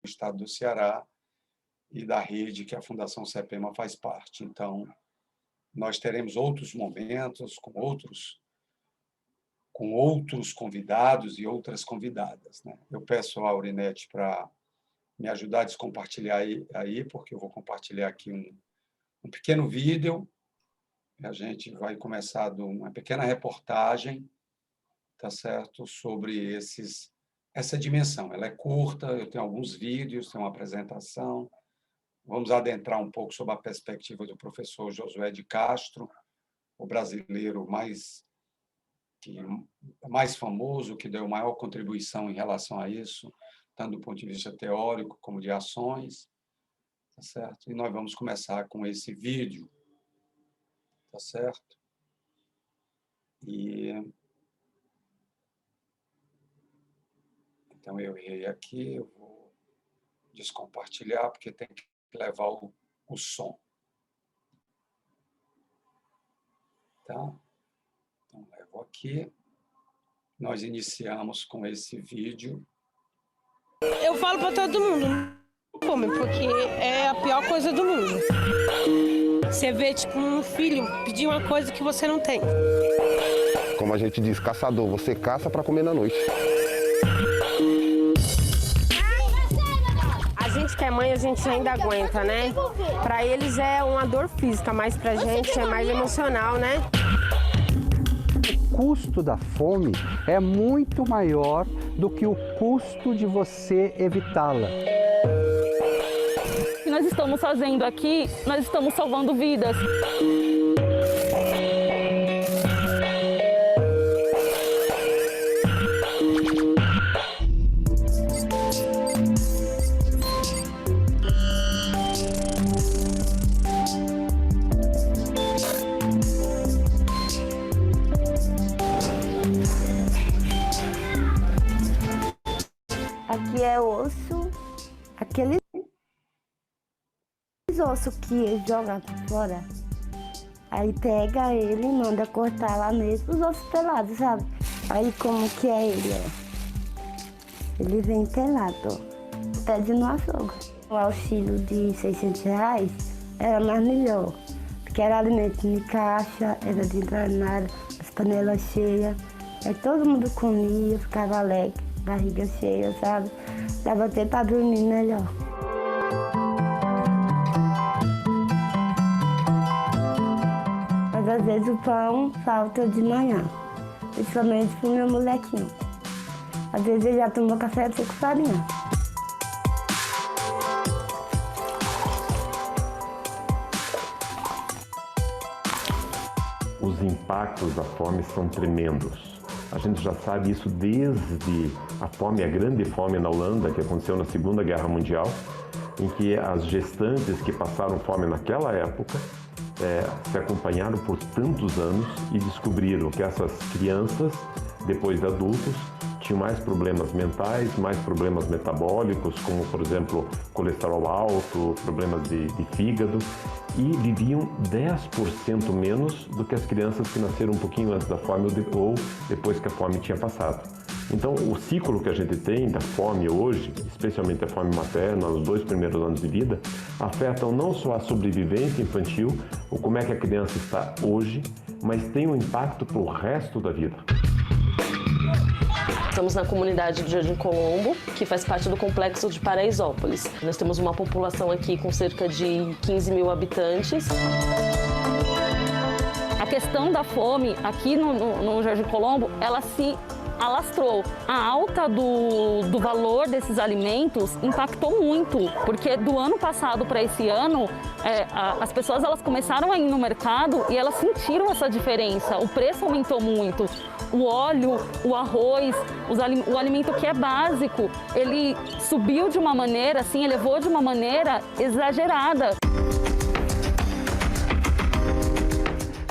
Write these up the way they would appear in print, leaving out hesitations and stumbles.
estado do Ceará e da rede que a Fundação CEPEMA faz parte. Então, nós teremos outros momentos com outros convidados e outras convidadas, né? Eu peço a Aurinete para me ajudar a descompartilhar aí, porque eu vou compartilhar aqui um pequeno vídeo. A gente vai começar de uma pequena reportagem, tá certo, sobre essa dimensão. Ela é curta, eu tenho alguns vídeos, tem uma apresentação. Vamos adentrar um pouco sobre a perspectiva do professor Josué de Castro, o brasileiro mais famoso, que deu maior contribuição em relação a isso, tanto do ponto de vista teórico como de ações, tá certo? E nós vamos começar com esse vídeo, tá certo? Então, eu errei aqui, eu vou descompartilhar, porque tem que levar o som. Tá? Então, levo aqui. Nós iniciamos com esse vídeo. Eu falo para todo mundo, não come, porque é a pior coisa do mundo. Você vê, tipo, um filho pedir uma coisa que você não tem. Como a gente diz, caçador, você caça para comer na noite. A gente que é mãe, a gente ainda aguenta, né? Para eles é uma dor física, mas pra gente é mais emocional, né? O custo da fome é muito maior do que o custo de você evitá-la. O que nós estamos fazendo aqui, nós estamos salvando vidas. Aqui é osso, aqueles ossos que eles jogam fora. Aí pega ele e manda cortar lá mesmo, os ossos pelados, sabe? Aí como que é ele? Ele vem pelado, pede no açougue. O auxílio de R$600 era mais melhor, porque era alimento de caixa, era de granada, as panelas cheias. Aí todo mundo comia, ficava alegre, barriga cheia, sabe? Dava até para dormir melhor. Mas às vezes o pão falta de manhã, principalmente pro meu molequinho. Às vezes ele já tomou café com farinha. Os impactos da fome são tremendos. A gente já sabe isso desde a fome, a grande fome na Holanda, que aconteceu na Segunda Guerra Mundial, em que as gestantes que passaram fome naquela época se acompanharam por tantos anos e descobriram que essas crianças, depois de adultos, tinham mais problemas mentais, mais problemas metabólicos, como, por exemplo, colesterol alto, problemas de fígado, e viviam 10% menos do que as crianças que nasceram um pouquinho antes da fome ou depois que a fome tinha passado. Então, o ciclo que a gente tem da fome hoje, especialmente a fome materna, nos 2 primeiros anos de vida, afetam não só a sobrevivência infantil, ou como é que a criança está hoje, mas tem um impacto para o resto da vida. Estamos na comunidade do Jardim Colombo, que faz parte do complexo de Paraisópolis. Nós temos uma população aqui com cerca de 15 mil habitantes. A questão da fome aqui no Jardim Colombo, ela se alastrou. A alta do valor desses alimentos impactou muito, porque do ano passado para esse ano, as pessoas elas começaram a ir no mercado e elas sentiram essa diferença. O preço aumentou muito. O óleo, o arroz, o alimento que é básico, ele subiu de uma maneira, assim, elevou de uma maneira exagerada.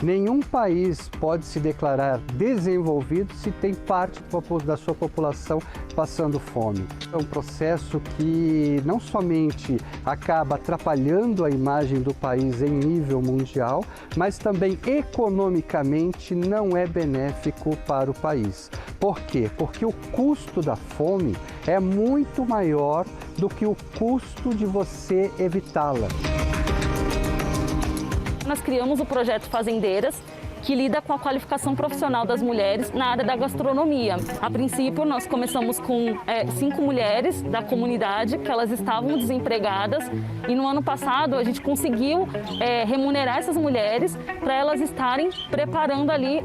Nenhum país pode se declarar desenvolvido se tem parte da sua população passando fome. É um processo que não somente acaba atrapalhando a imagem do país em nível mundial, mas também economicamente não é benéfico para o país. Por quê? Porque o custo da fome é muito maior do que o custo de você evitá-la. Nós criamos o projeto Fazendeiras, que lida com a qualificação profissional das mulheres na área da gastronomia. A princípio, nós começamos com 5 mulheres da comunidade, que elas estavam desempregadas, e no ano passado a gente conseguiu remunerar essas mulheres para elas estarem preparando ali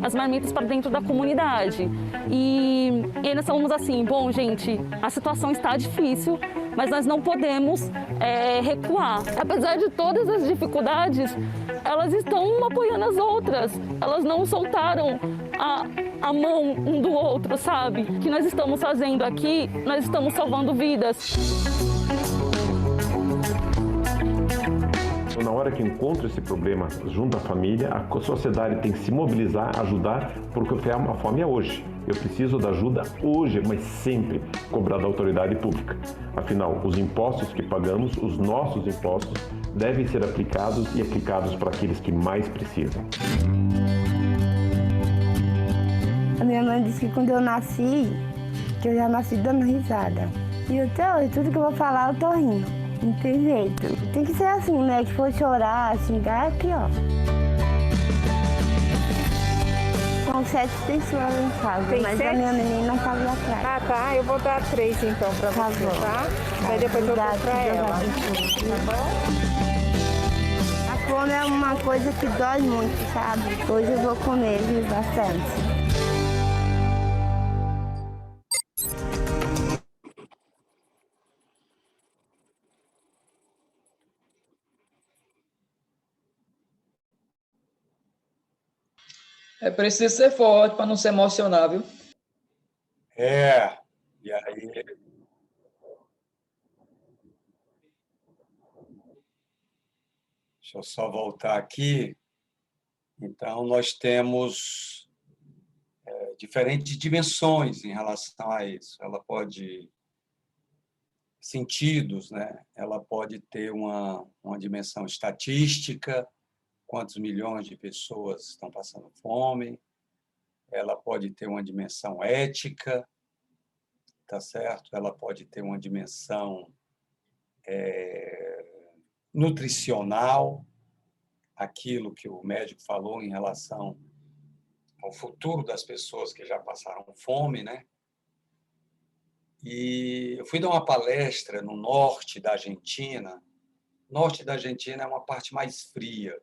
as marmitas para dentro da comunidade. E nós falamos assim, bom, gente, a situação está difícil, mas nós não podemos recuar. Apesar de todas as dificuldades, elas estão apoiando as outras. Elas não soltaram a mão um do outro, sabe? O que nós estamos fazendo aqui, nós estamos salvando vidas. Na hora que encontra esse problema junto à família, a sociedade tem que se mobilizar, ajudar, porque a fome é hoje. Eu preciso da ajuda hoje, mas sempre cobrar da autoridade pública. Afinal, os impostos que pagamos, os nossos impostos, devem ser aplicados e aplicados para aqueles que mais precisam. A minha mãe disse que quando eu nasci, que eu já nasci dando risada. E até hoje, tudo que eu vou falar, eu tô rindo. Não tem jeito. Tem que ser assim, né? Que for chorar, xingar, é pior. São 7 pessoas em casa, mas 7? A minha menina tá ali atrás. Ah, tá. Eu vou dar 3 então pra você, tá? Aí depois eu dou pra ela. Tá bom? A fome é uma coisa que dói muito, sabe? Hoje eu vou comer, viu, bastante. É preciso ser forte para não se emocionar, viu? E aí... Deixa eu só voltar aqui. Então, nós temos diferentes dimensões em relação a isso. Ela pode... Sentidos, né? Ela pode ter uma dimensão estatística, quantos milhões de pessoas estão passando fome. Ela pode ter uma dimensão ética, tá certo? Ela pode ter uma dimensão nutricional, aquilo que o médico falou em relação ao futuro das pessoas que já passaram fome, né? E eu fui dar uma palestra no norte da Argentina. O norte da Argentina é uma parte mais fria,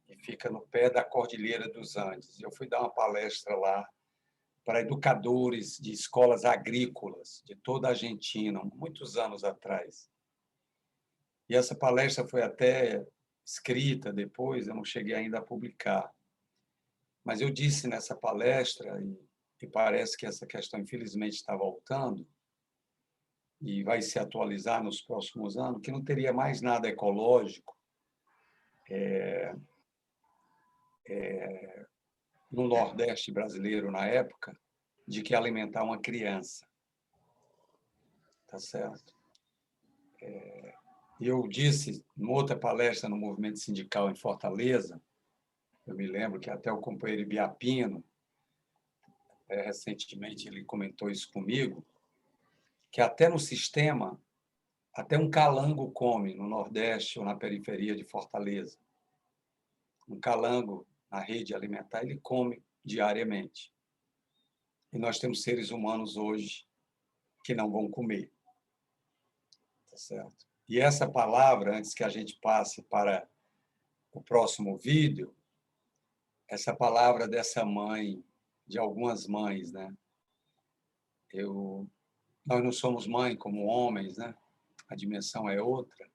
e fica no pé da Cordilheira dos Andes. Eu fui dar uma palestra lá para educadores de escolas agrícolas de toda a Argentina, muitos anos atrás. E essa palestra foi até escrita depois, eu não cheguei ainda a publicar. Mas eu disse nessa palestra, e parece que essa questão, infelizmente, está voltando, e vai se atualizar nos próximos anos, que não teria mais nada ecológico no Nordeste brasileiro, na época, de que alimentar uma criança. Tá certo? Eu disse, em outra palestra no movimento sindical em Fortaleza, eu me lembro que até o companheiro Ibiapino, recentemente ele comentou isso comigo, que até no sistema, até um calango come no Nordeste ou na periferia de Fortaleza. Um calango na rede alimentar, ele come diariamente. E nós temos seres humanos hoje que não vão comer. Tá certo? E essa palavra, antes que a gente passe para o próximo vídeo, essa palavra dessa mãe, de algumas mães, né? Nós não somos mãe como homens, né? A dimensão é outra.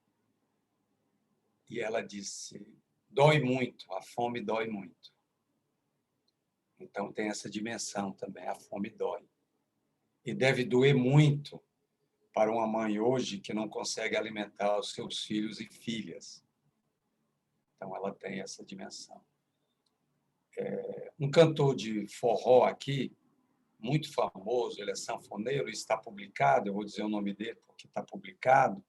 E ela disse, dói muito, a fome dói muito. Então, tem essa dimensão também, a fome dói. E deve doer muito para uma mãe hoje que não consegue alimentar os seus filhos e filhas. Então, ela tem essa dimensão. um cantor de forró aqui, muito famoso, ele é sanfoneiro, isso está publicado, eu vou dizer o nome dele porque está publicado.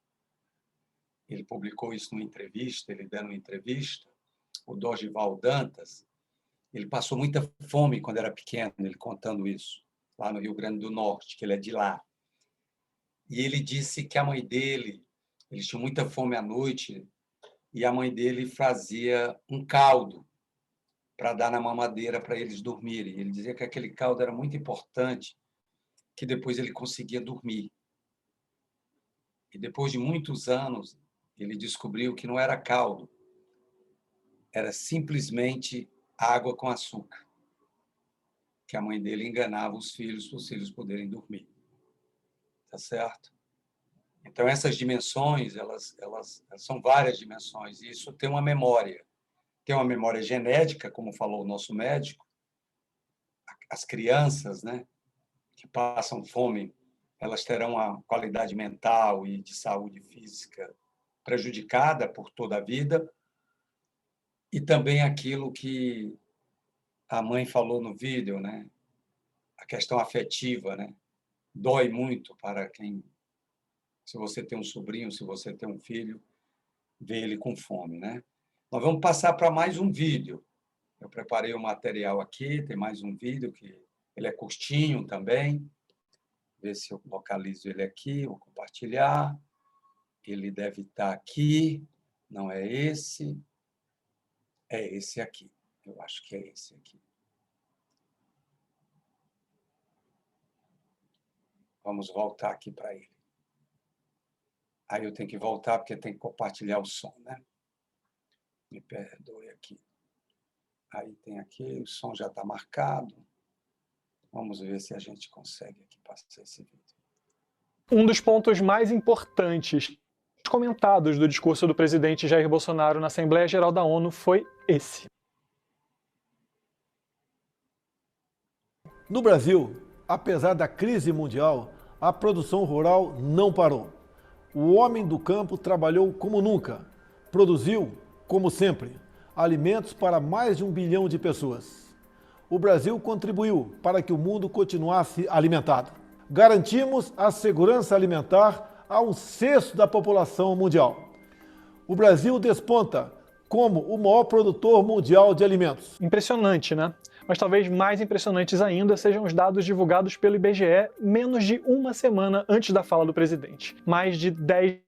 Ele publicou isso numa entrevista, ele dando uma entrevista, o Dorival Dantas. Ele passou muita fome quando era pequeno, ele contando isso, lá no Rio Grande do Norte, que ele é de lá. E ele disse que a mãe dele, eles tinham muita fome à noite, e a mãe dele fazia um caldo para dar na mamadeira para eles dormirem. Ele dizia que aquele caldo era muito importante, que depois ele conseguia dormir. E depois de muitos anos, ele descobriu que não era caldo, era simplesmente água com açúcar, que a mãe dele enganava os filhos para os filhos poderem dormir. Tá certo? Então, essas dimensões, elas são várias dimensões, e isso tem uma memória. Tem uma memória genética, como falou o nosso médico. As crianças, né, que passam fome, elas terão uma qualidade mental e de saúde física prejudicada por toda a vida. E também aquilo que a mãe falou no vídeo, né, a questão afetiva, né, dói muito para quem, se você tem um sobrinho, se você tem um filho, vê ele com fome, né? Nós vamos passar para mais um vídeo. Eu preparei o material aqui, tem mais um vídeo, que ele é curtinho também. Ver se eu localizo ele aqui, vou compartilhar. Ele deve estar aqui, não é esse. É esse aqui, eu acho que é esse aqui. Vamos voltar aqui para ele. Aí eu tenho que voltar porque tem que compartilhar o som, né? Me perdoe aqui. Aí tem aqui, o som já está marcado. Vamos ver se a gente consegue aqui passar esse vídeo. Um dos pontos mais importantes comentados do discurso do presidente Jair Bolsonaro na Assembleia Geral da ONU foi esse. No Brasil, apesar da crise mundial, a produção rural não parou. O homem do campo trabalhou como nunca, produziu, como sempre, alimentos para mais de 1 bilhão de pessoas. O Brasil contribuiu para que o mundo continuasse alimentado. Garantimos a segurança alimentar a 1/6 da população mundial. O Brasil desponta como o maior produtor mundial de alimentos. Impressionante, né? Mas talvez mais impressionantes ainda sejam os dados divulgados pelo IBGE menos de uma semana antes da fala do presidente. Mais de 10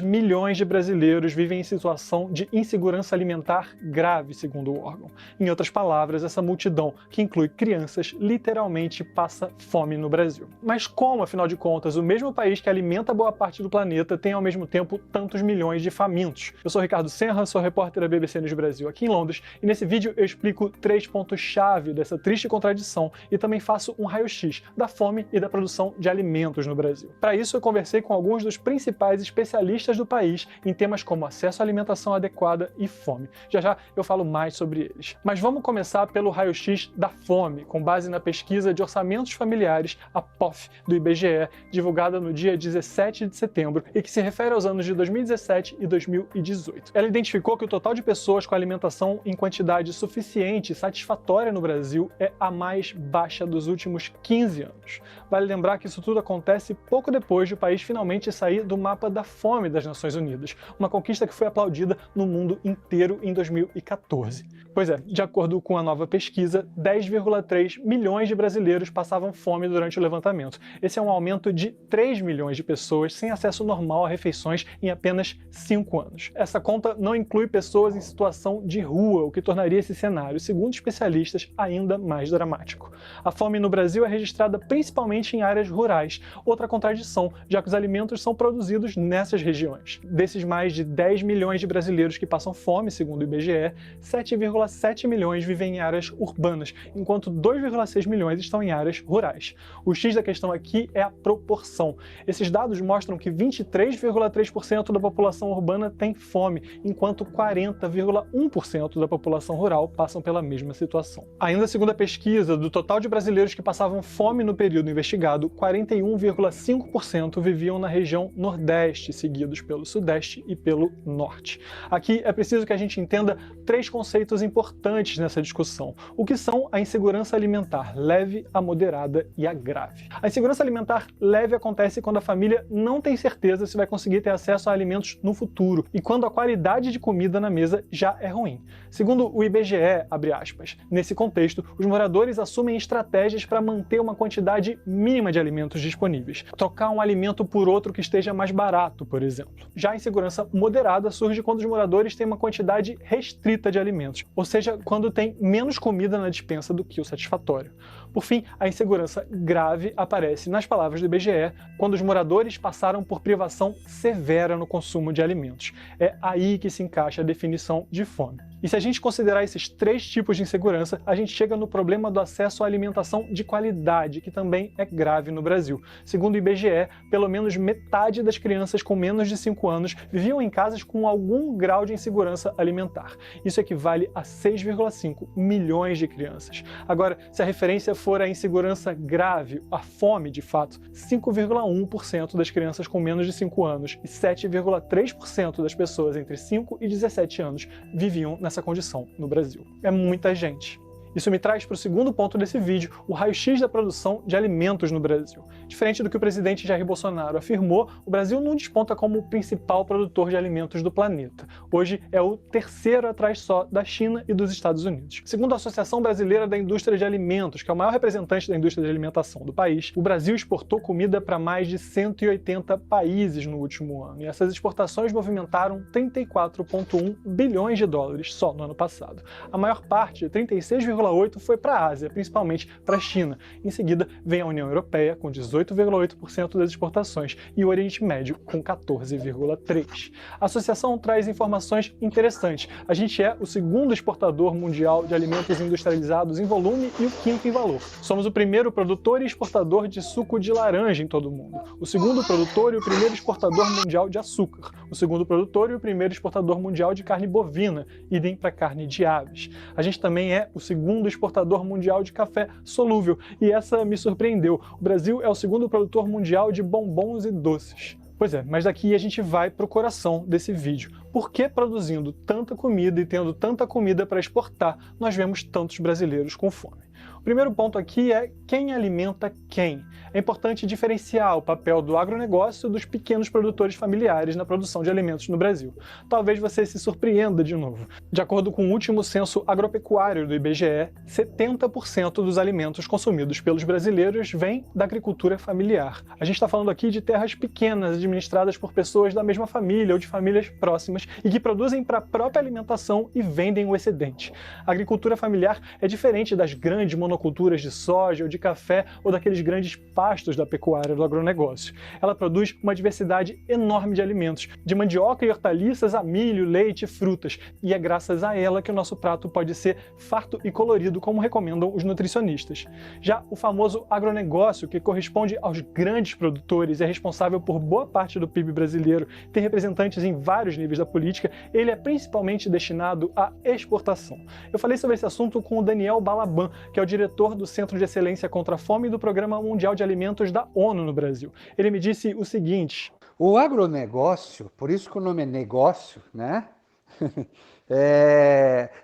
milhões de brasileiros vivem em situação de insegurança alimentar grave, segundo o órgão. Em outras palavras, essa multidão, que inclui crianças, literalmente passa fome no Brasil. Mas como, afinal de contas, o mesmo país que alimenta boa parte do planeta tem ao mesmo tempo tantos milhões de famintos? Eu sou Ricardo Senra, sou repórter da BBC News Brasil aqui em Londres, e nesse vídeo eu explico 3 pontos-chave dessa triste contradição e também faço um raio-x da fome e da produção de alimentos no Brasil. Para isso, eu conversei com alguns dos principais especialistas do país em temas como acesso à alimentação adequada e fome. Já já eu falo mais sobre eles. Mas vamos começar pelo raio-x da fome, com base na pesquisa de orçamentos familiares, a POF, do IBGE, divulgada no dia 17 de setembro e que se refere aos anos de 2017 e 2018. Ela identificou que o total de pessoas com alimentação em quantidade suficiente e satisfatória no Brasil é a mais baixa dos últimos 15 anos. Vale lembrar que isso tudo acontece pouco depois de o país finalmente sair do mapa da fome das Nações Unidas, uma conquista que foi aplaudida no mundo inteiro em 2014. Pois é, de acordo com a nova pesquisa, 10,3 milhões de brasileiros passavam fome durante o levantamento. Esse é um aumento de 3 milhões de pessoas sem acesso normal a refeições em apenas 5 anos. Essa conta não inclui pessoas em situação de rua, o que tornaria esse cenário, segundo especialistas, ainda mais dramático. A fome no Brasil é registrada principalmente em áreas rurais, outra contradição, já que os alimentos são produzidos nessas regiões. Desses mais de 10 milhões de brasileiros que passam fome, segundo o IBGE, 7,7 milhões vivem em áreas urbanas, enquanto 2,6 milhões estão em áreas rurais. O X da questão aqui é a proporção. Esses dados mostram que 23,3% da população urbana tem fome, enquanto 40,1% da população rural passam pela mesma situação. Ainda segundo a pesquisa, do total de brasileiros que passavam fome no período investigado, 41,5% viviam na região Nordeste, seguido consumidos pelo Sudeste e pelo Norte. Aqui é preciso que a gente entenda 3 conceitos importantes nessa discussão. O que são a insegurança alimentar leve, a moderada e a grave. A insegurança alimentar leve acontece quando a família não tem certeza se vai conseguir ter acesso a alimentos no futuro e quando a qualidade de comida na mesa já é ruim. Segundo o IBGE, abre aspas, nesse contexto, os moradores assumem estratégias para manter uma quantidade mínima de alimentos disponíveis. Trocar um alimento por outro que esteja mais barato, por exemplo. Já a insegurança moderada surge quando os moradores têm uma quantidade restrita de alimentos, ou seja, quando tem menos comida na despensa do que o satisfatório. Por fim, a insegurança grave aparece, nas palavras do IBGE, quando os moradores passaram por privação severa no consumo de alimentos. É aí que se encaixa a definição de fome. E se a gente considerar esses 3 tipos de insegurança, a gente chega no problema do acesso à alimentação de qualidade, que também é grave no Brasil. Segundo o IBGE, pelo menos metade das crianças com menos de 5 anos viviam em casas com algum grau de insegurança alimentar. Isso equivale a 6,5 milhões de crianças. Agora, se a referência for a insegurança grave, a fome de fato, 5,1% das crianças com menos de 5 anos e 7,3% das pessoas entre 5 e 17 anos viviam nessa condição no Brasil. É muita gente. Isso me traz para o segundo ponto desse vídeo, o raio-x da produção de alimentos no Brasil. Diferente do que o presidente Jair Bolsonaro afirmou, o Brasil não desponta como o principal produtor de alimentos do planeta. Hoje é o 3º atrás só da China e dos Estados Unidos. Segundo a Associação Brasileira da Indústria de Alimentos, que é o maior representante da indústria de alimentação do país, o Brasil exportou comida para mais de 180 países no último ano. E essas exportações movimentaram 34,1 bilhões de dólares só no ano passado. A maior parte, 36,8, foi para a Ásia, principalmente para a China. Em seguida, vem a União Europeia, com 18,8% das exportações, e o Oriente Médio, com 14,3%. A associação traz informações interessantes. A gente é o 2º exportador mundial de alimentos industrializados em volume e o 5º em valor. Somos o 1º produtor e exportador de suco de laranja em todo o mundo, o 2º produtor e o 1º exportador mundial de açúcar, o 2º produtor e o 1º exportador mundial de carne bovina, idem para carne de aves. A gente também é o 2º exportador mundial de café solúvel, e essa me surpreendeu. O Brasil é o 2º produtor mundial de bombons e doces. Pois é, mas daqui a gente vai para o coração desse vídeo. Por que, produzindo tanta comida e tendo tanta comida para exportar, nós vemos tantos brasileiros com fome? O primeiro ponto aqui é quem alimenta quem. É importante diferenciar o papel do agronegócio dos pequenos produtores familiares na produção de alimentos no Brasil. Talvez você se surpreenda de novo. De acordo com o último censo agropecuário do IBGE, 70% dos alimentos consumidos pelos brasileiros vêm da agricultura familiar. A gente está falando aqui de terras pequenas administradas por pessoas da mesma família ou de famílias próximas e que produzem para a própria alimentação e vendem o excedente. A agricultura familiar é diferente das grandes monoculturas de soja ou de café ou daqueles grandes pastos da pecuária do agronegócio. Ela produz uma diversidade enorme de alimentos, de mandioca e hortaliças a milho, leite e frutas, e é graças a ela que o nosso prato pode ser farto e colorido, como recomendam os nutricionistas. Já o famoso agronegócio, que corresponde aos grandes produtores e é responsável por boa parte do PIB brasileiro, tem representantes em vários níveis da política, ele é principalmente destinado à exportação. Eu falei sobre esse assunto com o Daniel Balaban, que é o diretor do Centro de Excelência contra a Fome e do Programa Mundial de Alimentos da ONU no Brasil. Ele me disse o seguinte: o agronegócio, por isso que o nome é negócio, né?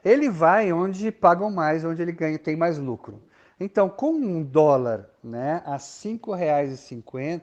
Ele vai onde pagam mais, onde ele ganha, tem mais lucro. Então, com um dólar, né, a R$ 5,50,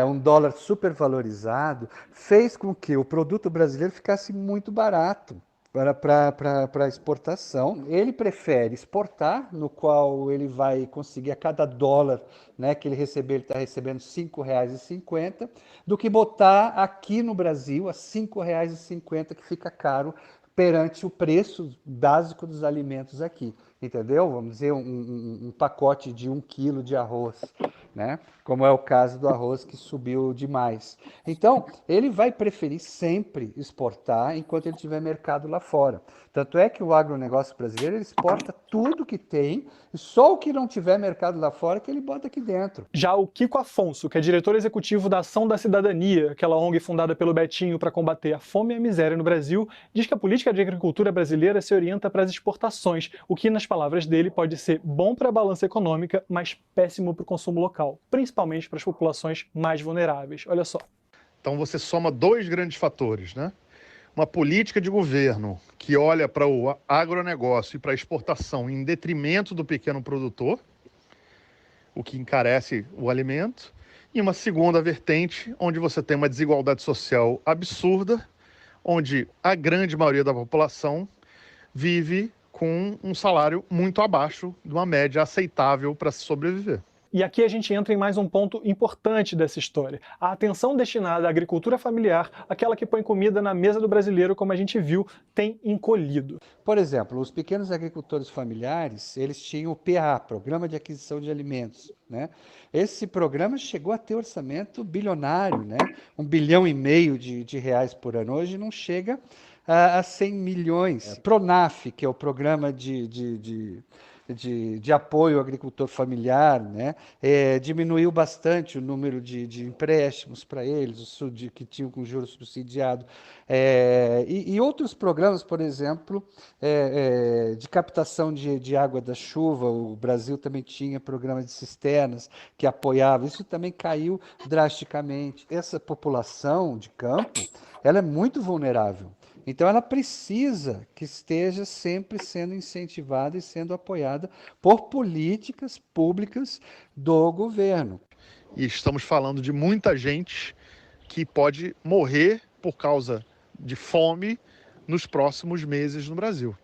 um dólar supervalorizado, fez com que o produto brasileiro ficasse muito barato para exportação. Ele prefere exportar, no qual ele vai conseguir a cada dólar, né, que ele receber, ele está recebendo R$ 5,50, do que botar aqui no Brasil a R$ 5,50, que fica caro perante o preço básico dos alimentos aqui. Entendeu? Vamos dizer, um pacote de 1 quilo de arroz, né? Como é o caso do arroz que subiu demais. Então, ele vai preferir sempre exportar enquanto ele tiver mercado lá fora. Tanto é que o agronegócio brasileiro ele exporta tudo que tem, e só o que não tiver mercado lá fora que ele bota aqui dentro. Já o Kiko Afonso, que é diretor executivo da Ação da Cidadania, aquela ONG fundada pelo Betinho para combater a fome e a miséria no Brasil, diz que a política de agricultura brasileira se orienta para as exportações, o que, nas palavras dele, pode ser bom para a balança econômica, mas péssimo para o consumo local, principalmente para as populações mais vulneráveis. Olha só. Então você soma dois grandes fatores, né? Uma política de governo que olha para o agronegócio e para a exportação em detrimento do pequeno produtor, o que encarece o alimento, e uma segunda vertente, onde você tem uma desigualdade social absurda, onde a grande maioria da população vive com um salário muito abaixo de uma média aceitável para se sobreviver. E aqui a gente entra em mais um ponto importante dessa história. A atenção destinada à agricultura familiar, aquela que põe comida na mesa do brasileiro, como a gente viu, tem encolhido. Por exemplo, os pequenos agricultores familiares, eles tinham o PA, Programa de Aquisição de Alimentos, né? Esse programa chegou a ter orçamento bilionário, né? 1,5 bilhão de reais por ano. Hoje não chega a 100 milhões. Pronaf, que é o programa de apoio ao agricultor familiar, né? Diminuiu bastante o número de empréstimos para eles, que tinham com juros subsidiados. E outros programas, por exemplo, de captação de água da chuva. O Brasil também tinha programa de cisternas que apoiava. Isso também caiu drasticamente. Essa população de campo, ela é muito vulnerável. Então, ela precisa que esteja sempre sendo incentivada e sendo apoiada por políticas públicas do governo. E estamos falando de muita gente que pode morrer por causa de fome nos próximos meses no Brasil.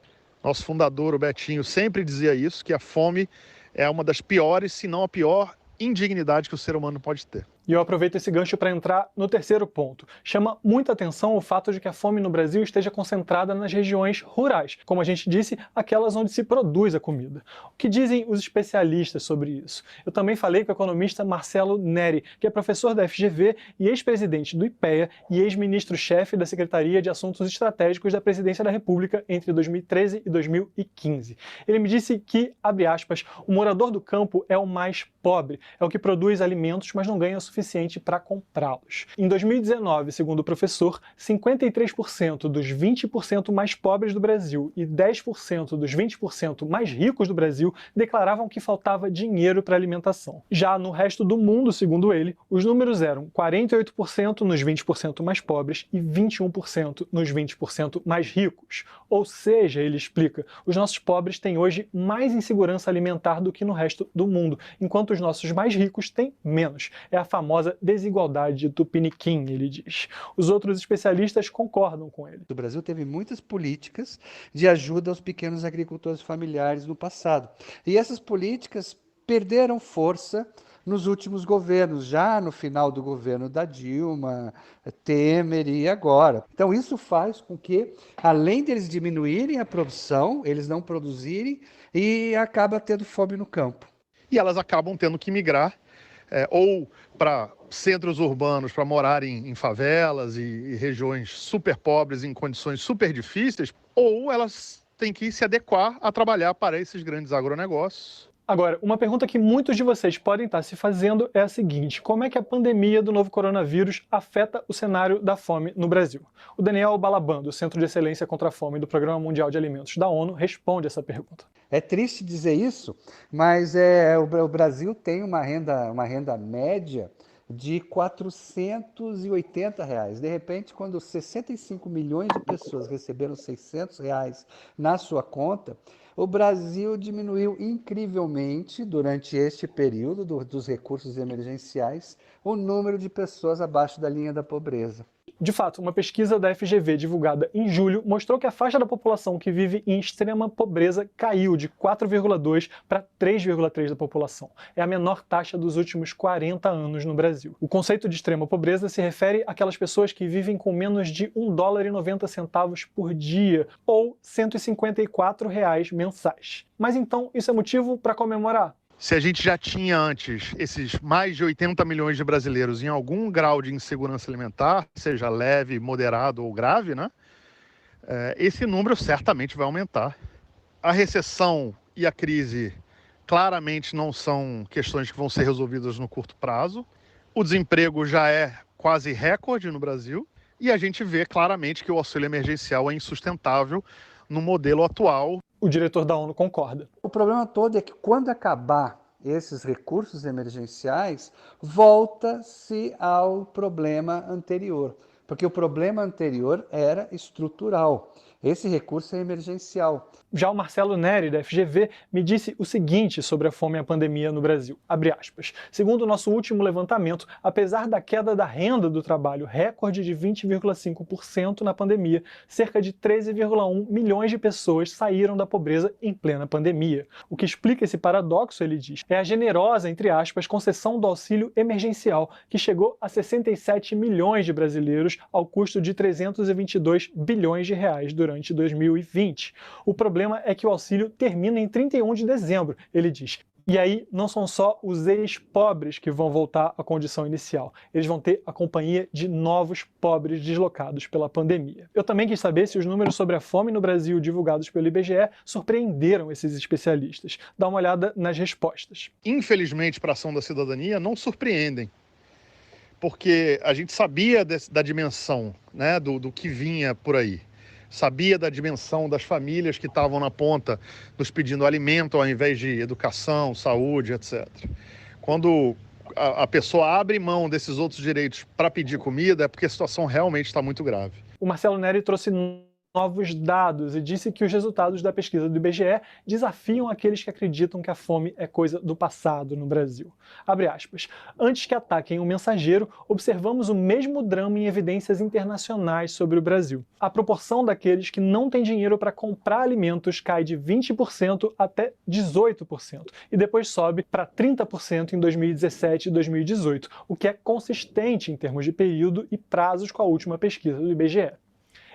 Nosso fundador, o Betinho, sempre dizia isso, que a fome é uma das piores, se não a pior, indignidade que o ser humano pode ter. E eu aproveito esse gancho para entrar no terceiro ponto. Chama muita atenção o fato de que a fome no Brasil esteja concentrada nas regiões rurais, como a gente disse, aquelas onde se produz a comida. O que dizem os especialistas sobre isso? Eu também falei com o economista Marcelo Neri, que é professor da FGV e ex-presidente do IPEA e ex-ministro-chefe da Secretaria de Assuntos Estratégicos da Presidência da República entre 2013 e 2015. Ele me disse que, abre aspas, o morador do campo é o mais pobre, é o que produz alimentos, mas não ganha o suficiente para comprá-los. Em 2019, segundo o professor, 53% dos 20% mais pobres do Brasil e 10% dos 20% mais ricos do Brasil declaravam que faltava dinheiro para alimentação. Já no resto do mundo, segundo ele, os números eram 48% nos 20% mais pobres e 21% nos 20% mais ricos. Ou seja, ele explica, os nossos pobres têm hoje mais insegurança alimentar do que no resto do mundo, enquanto os nossos mais ricos têm menos. É a famosa desigualdade do Tupiniquim, ele diz. Os outros especialistas concordam com ele. O Brasil teve muitas políticas de ajuda aos pequenos agricultores familiares no passado. E essas políticas perderam força nos últimos governos, já no final do governo da Dilma, Temer e agora. Então isso faz com que, além deles diminuírem a produção, eles não produzirem e acaba tendo fome no campo. E elas acabam tendo que migrar ou para centros urbanos para morar em favelas e regiões super pobres, em condições super difíceis, ou elas têm que se adequar a trabalhar para esses grandes agronegócios. Agora, uma pergunta que muitos de vocês podem estar se fazendo é a seguinte: como é que a pandemia do novo coronavírus afeta o cenário da fome no Brasil? O Daniel Balaban, do Centro de Excelência contra a Fome do Programa Mundial de Alimentos da ONU, responde essa pergunta. É triste dizer isso, mas o Brasil tem uma renda média de R$ 480. De repente, quando 65 milhões de pessoas receberam R$ 600 na sua conta, o Brasil diminuiu incrivelmente, durante este período dos recursos emergenciais, o número de pessoas abaixo da linha da pobreza. De fato, uma pesquisa da FGV divulgada em julho mostrou que a faixa da população que vive em extrema pobreza caiu de 4,2% para 3,3% da população. É a menor taxa dos últimos 40 anos no Brasil. O conceito de extrema pobreza se refere àquelas pessoas que vivem com menos de R$ 1,90 por dia, ou R$ 154 mensais. Mas então, isso é motivo para comemorar? Se a gente já tinha antes esses mais de 80 milhões de brasileiros em algum grau de insegurança alimentar, seja leve, moderado ou grave, né? Esse número certamente vai aumentar. A recessão e a crise claramente não são questões que vão ser resolvidas no curto prazo. O desemprego já é quase recorde no Brasil e a gente vê claramente que o auxílio emergencial é insustentável no modelo atual. O diretor da ONU concorda. O problema todo é que quando acabar esses recursos emergenciais, volta-se ao problema anterior, porque o problema anterior era estrutural. Esse recurso é emergencial. Já o Marcelo Neri, da FGV, me disse o seguinte sobre a fome e a pandemia no Brasil, abre aspas. Segundo o nosso último levantamento, apesar da queda da renda do trabalho recorde de 20,5% na pandemia, cerca de 13,1 milhões de pessoas saíram da pobreza em plena pandemia. O que explica esse paradoxo, ele diz, é a generosa, entre aspas, concessão do auxílio emergencial, que chegou a 67 milhões de brasileiros ao custo de 322 bilhões de reais durante 2020. O problema é que o auxílio termina em 31 de dezembro, ele diz. E aí não são só os ex-pobres que vão voltar à condição inicial, eles vão ter a companhia de novos pobres deslocados pela pandemia. Eu também quis saber se os números sobre a fome no Brasil divulgados pelo IBGE surpreenderam esses especialistas. Dá uma olhada nas respostas. Infelizmente, para a ação da cidadania, não surpreendem, porque a gente sabia da dimensão, né, do que vinha por aí. Sabia da dimensão das famílias que estavam na ponta nos pedindo alimento ao invés de educação, saúde, etc. Quando a pessoa abre mão desses outros direitos para pedir comida, é porque a situação realmente está muito grave. O Marcelo Neri trouxe novos dados e disse que os resultados da pesquisa do IBGE desafiam aqueles que acreditam que a fome é coisa do passado no Brasil. Abre aspas. Antes que ataquem o mensageiro, observamos o mesmo drama em evidências internacionais sobre o Brasil. A proporção daqueles que não têm dinheiro para comprar alimentos cai de 20% até 18%, e depois sobe para 30% em 2017 e 2018, o que é consistente em termos de período e prazos com a última pesquisa do IBGE.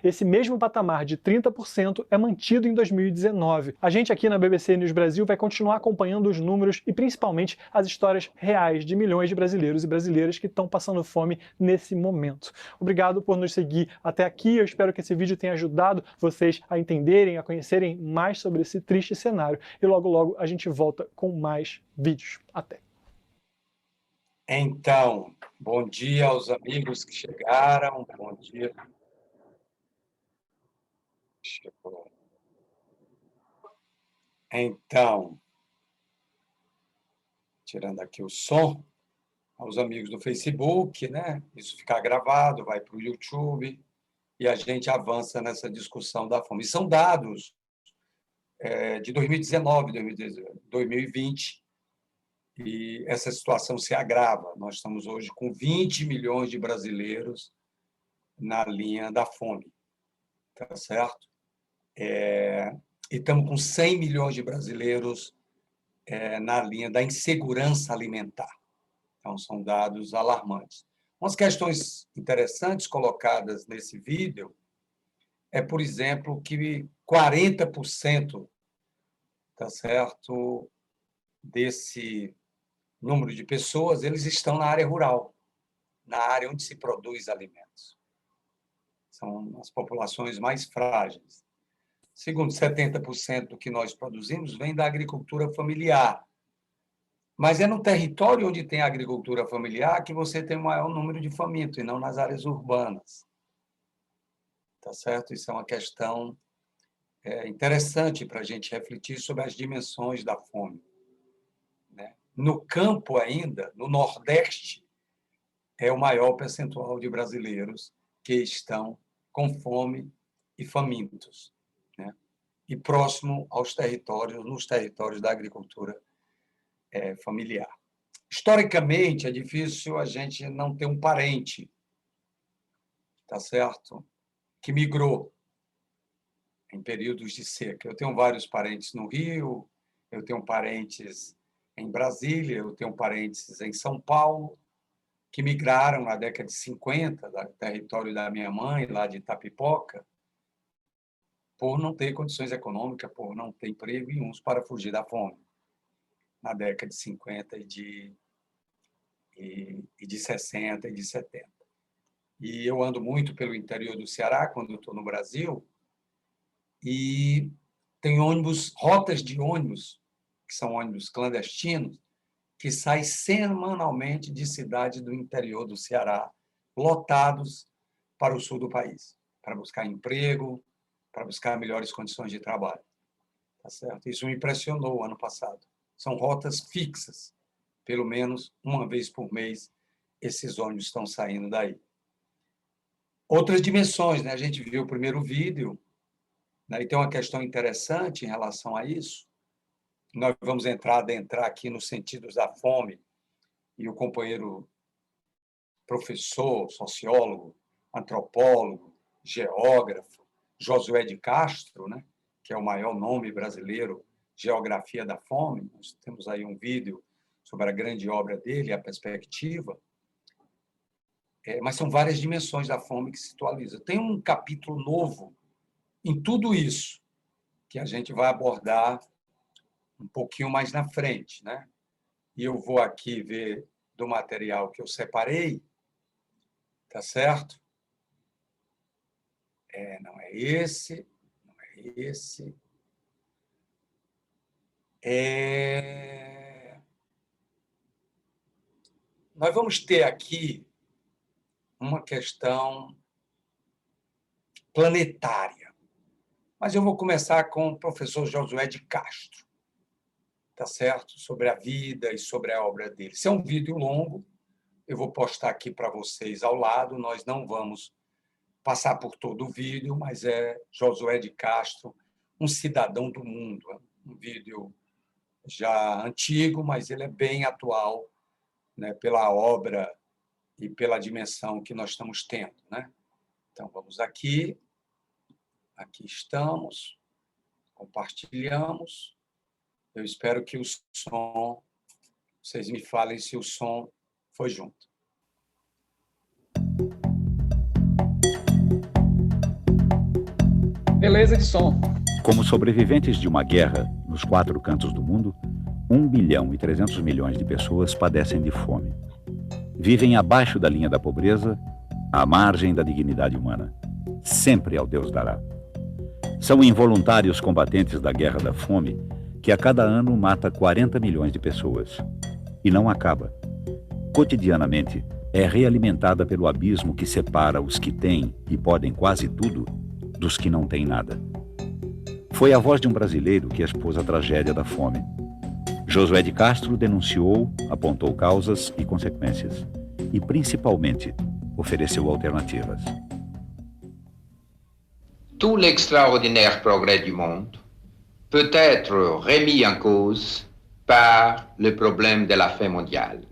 Esse mesmo patamar de 30% é mantido em 2019. A gente aqui na BBC News Brasil vai continuar acompanhando os números e principalmente as histórias reais de milhões de brasileiros e brasileiras que estão passando fome nesse momento. Obrigado por nos seguir até aqui. Eu espero que esse vídeo tenha ajudado vocês a entenderem, a conhecerem mais sobre esse triste cenário. E logo, logo a gente volta com mais vídeos. Até! Então, bom dia aos amigos que chegaram. Bom dia. Chegou. Então, tirando aqui o som, aos amigos do Facebook, né? Isso ficar gravado, vai para o YouTube e a gente avança nessa discussão da fome. E são dados de 2019, 2020, e essa situação se agrava. Nós estamos hoje com 20 milhões de brasileiros na linha da fome, tá certo? E estamos com 100 milhões de brasileiros na linha da insegurança alimentar. Então, são dados alarmantes. Umas questões interessantes colocadas nesse vídeo é, por exemplo, que 40%, tá certo, desse número de pessoas, eles estão na área rural, na área onde se produz alimentos. São as populações mais frágeis. Segundo, 70% do que nós produzimos vem da agricultura familiar. Mas é no território onde tem a agricultura familiar que você tem o maior número de famintos, e não nas áreas urbanas. Tá certo? Isso é uma questão interessante para a gente refletir sobre as dimensões da fome, né? No campo ainda, no Nordeste, é o maior percentual de brasileiros que estão com fome e famintos, né? E próximo aos territórios, nos territórios da agricultura familiar. Historicamente, é difícil a gente não ter um parente, tá certo, que migrou em períodos de seca. Eu tenho vários parentes no Rio, eu tenho parentes em Brasília, eu tenho parentes em São Paulo, que migraram na década de 50, do território da minha mãe, lá de Itapipoca, por não ter condições econômicas, por não ter emprego, e uns para fugir da fome, na década de 50 e de 60 e de 70. E eu ando muito pelo interior do Ceará, quando eu estou no Brasil, e tem ônibus, rotas de ônibus, que são ônibus clandestinos, que saem semanalmente de cidades do interior do Ceará, lotados para o sul do país, para buscar emprego, para buscar melhores condições de trabalho. Tá certo? Isso me impressionou ano passado. São rotas fixas. Pelo menos uma vez por mês, esses ônibus estão saindo daí. Outras dimensões, né? A gente viu o primeiro vídeo, né? E tem uma questão interessante em relação a isso. Nós vamos adentrar aqui nos sentidos da fome, e o companheiro professor, sociólogo, antropólogo, geógrafo, Josué de Castro, né? Que é o maior nome brasileiro, Geografia da Fome. Nós temos aí um vídeo sobre a grande obra dele, a perspectiva. Mas são várias dimensões da fome que se atualizam. Tem um capítulo novo em tudo isso, que a gente vai abordar um pouquinho mais na frente, né? E eu vou aqui ver do material que eu separei, tá certo? Não é esse, não é esse. Nós vamos ter aqui uma questão planetária. Mas eu vou começar com o professor Josué de Castro, tá certo? Sobre a vida e sobre a obra dele. Esse é um vídeo longo, eu vou postar aqui para vocês ao lado, nós não vamos passar por todo o vídeo, mas é Josué de Castro, um cidadão do mundo. Um vídeo já antigo, mas ele é bem atual, né, pela obra e pela dimensão que nós estamos tendo, né? Então, vamos aqui. Aqui estamos. Compartilhamos. Eu espero que o som... Vocês me falem se o som foi junto. Beleza de som. Como sobreviventes de uma guerra nos 4 cantos do mundo, 1 bilhão e 300 milhões de pessoas padecem de fome. Vivem abaixo da linha da pobreza, à margem da dignidade humana. Sempre ao Deus dará. São involuntários combatentes da guerra da fome, que a cada ano mata 40 milhões de pessoas. E não acaba. Cotidianamente, é realimentada pelo abismo que separa os que têm e podem quase tudo dos que não têm nada. Foi a voz de um brasileiro que expôs a tragédia da fome. Josué de Castro denunciou, apontou causas e consequências. E, principalmente, ofereceu alternativas. Tout l'extraordinaire progrès du monde peut être remis en cause par le problème de la faim mondiale.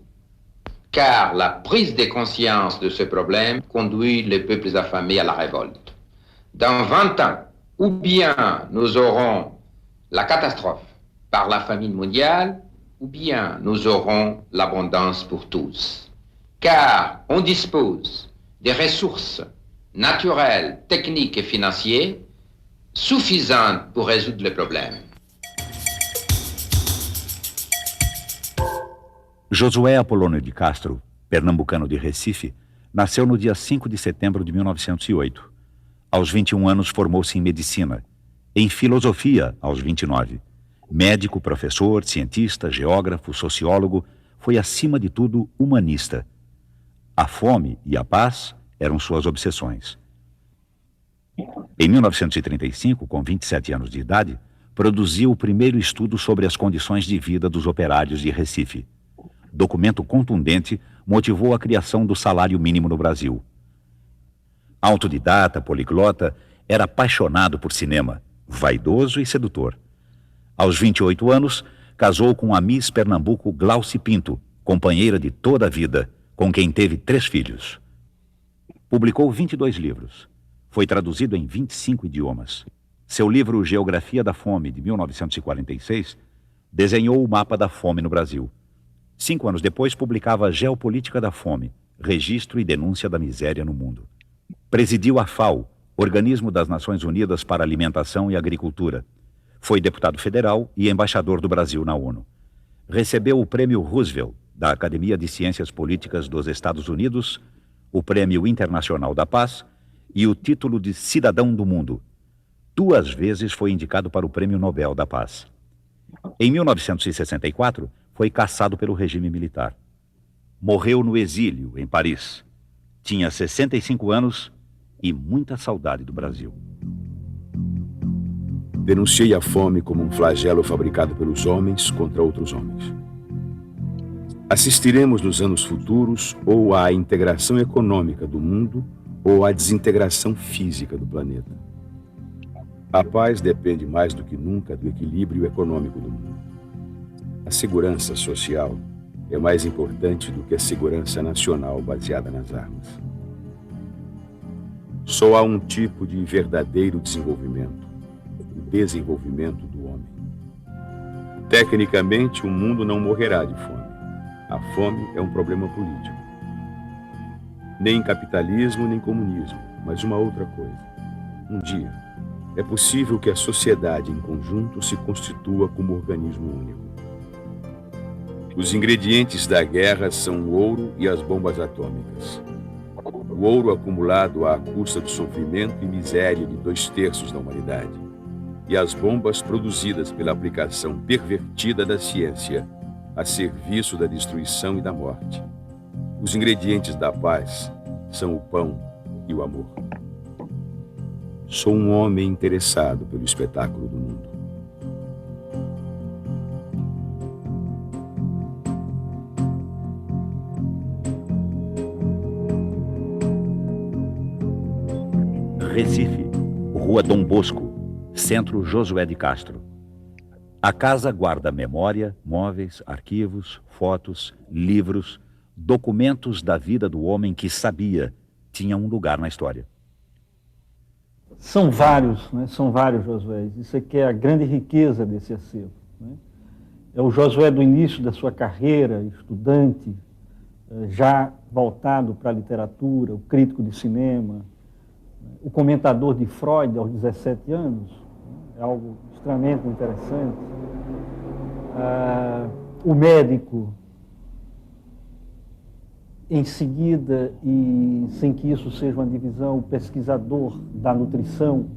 Car la prise de conscience de ce problème conduit les peuples affamés à la révolte. Dans 20 ans, ou bien nous aurons la catastrophe par la famine mondiale, ou bien nous aurons l'abondance pour tous. Car on dispose des ressources naturelles, techniques et financières suffisantes pour résoudre le problème. Josué Apolônio de Castro, pernambucano de Recife, nasceu no dia 5 de setembro de 1908. Aos 21 anos formou-se em medicina, em filosofia aos 29. Médico, professor, cientista, geógrafo, sociólogo, foi acima de tudo humanista. A fome e a paz eram suas obsessões. Em 1935, com 27 anos de idade, produziu o primeiro estudo sobre as condições de vida dos operários de Recife. Documento contundente motivou a criação do salário mínimo no Brasil. Autodidata, poliglota, era apaixonado por cinema, vaidoso e sedutor. Aos 28 anos, casou com a Miss Pernambuco Glauci Pinto, companheira de toda a vida, com quem teve 3 filhos. Publicou 22 livros. Foi traduzido em 25 idiomas. Seu livro Geografia da Fome, de 1946, desenhou o mapa da fome no Brasil. 5 anos depois, publicava Geopolítica da Fome, Registro e Denúncia da Miséria no Mundo. Presidiu a FAO, Organismo das Nações Unidas para Alimentação e Agricultura. Foi deputado federal e embaixador do Brasil na ONU. Recebeu o Prêmio Roosevelt, da Academia de Ciências Políticas dos Estados Unidos, o Prêmio Internacional da Paz e o título de Cidadão do Mundo. 2 vezes foi indicado para o Prêmio Nobel da Paz. Em 1964, foi cassado pelo regime militar. Morreu no exílio, em Paris. Tinha 65 anos e muita saudade do Brasil. Denunciei a fome como um flagelo fabricado pelos homens contra outros homens. Assistiremos nos anos futuros ou à integração econômica do mundo ou à desintegração física do planeta. A paz depende mais do que nunca do equilíbrio econômico do mundo. A segurança social é mais importante do que a segurança nacional baseada nas armas. Só há um tipo de verdadeiro desenvolvimento, o desenvolvimento do homem. Tecnicamente, o mundo não morrerá de fome. A fome é um problema político. Nem capitalismo, nem comunismo, mas uma outra coisa. Um dia, é possível que a sociedade em conjunto se constitua como organismo único. Os ingredientes da guerra são o ouro e as bombas atômicas. O ouro acumulado à custa do sofrimento e miséria de 2/3 da humanidade. E as bombas produzidas pela aplicação pervertida da ciência a serviço da destruição e da morte. Os ingredientes da paz são o pão e o amor. Sou um homem interessado pelo espetáculo do mundo. Recife, Rua Dom Bosco, Centro Josué de Castro. A casa guarda memória, móveis, arquivos, fotos, livros, documentos da vida do homem que sabia tinha um lugar na história. São vários, né? São vários Josués. Isso aqui é a grande riqueza desse acervo, né? É o Josué do início da sua carreira, estudante, já voltado para a literatura, o crítico de cinema, o comentador de Freud aos 17 anos, é algo extremamente interessante. O médico, em seguida, e sem que isso seja uma divisão, o pesquisador da nutrição,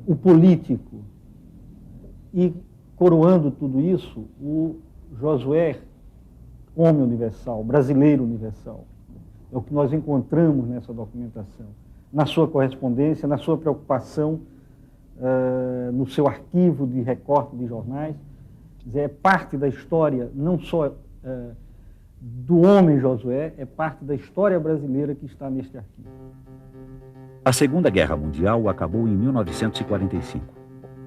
o político, e coroando tudo isso, o Josué, homem universal, brasileiro universal. É o que nós encontramos nessa documentação, na sua correspondência, na sua preocupação, no seu arquivo de recorte de jornais. Quer dizer, é parte da história, não só do homem Josué, é parte da história brasileira que está neste arquivo. A Segunda Guerra Mundial acabou em 1945.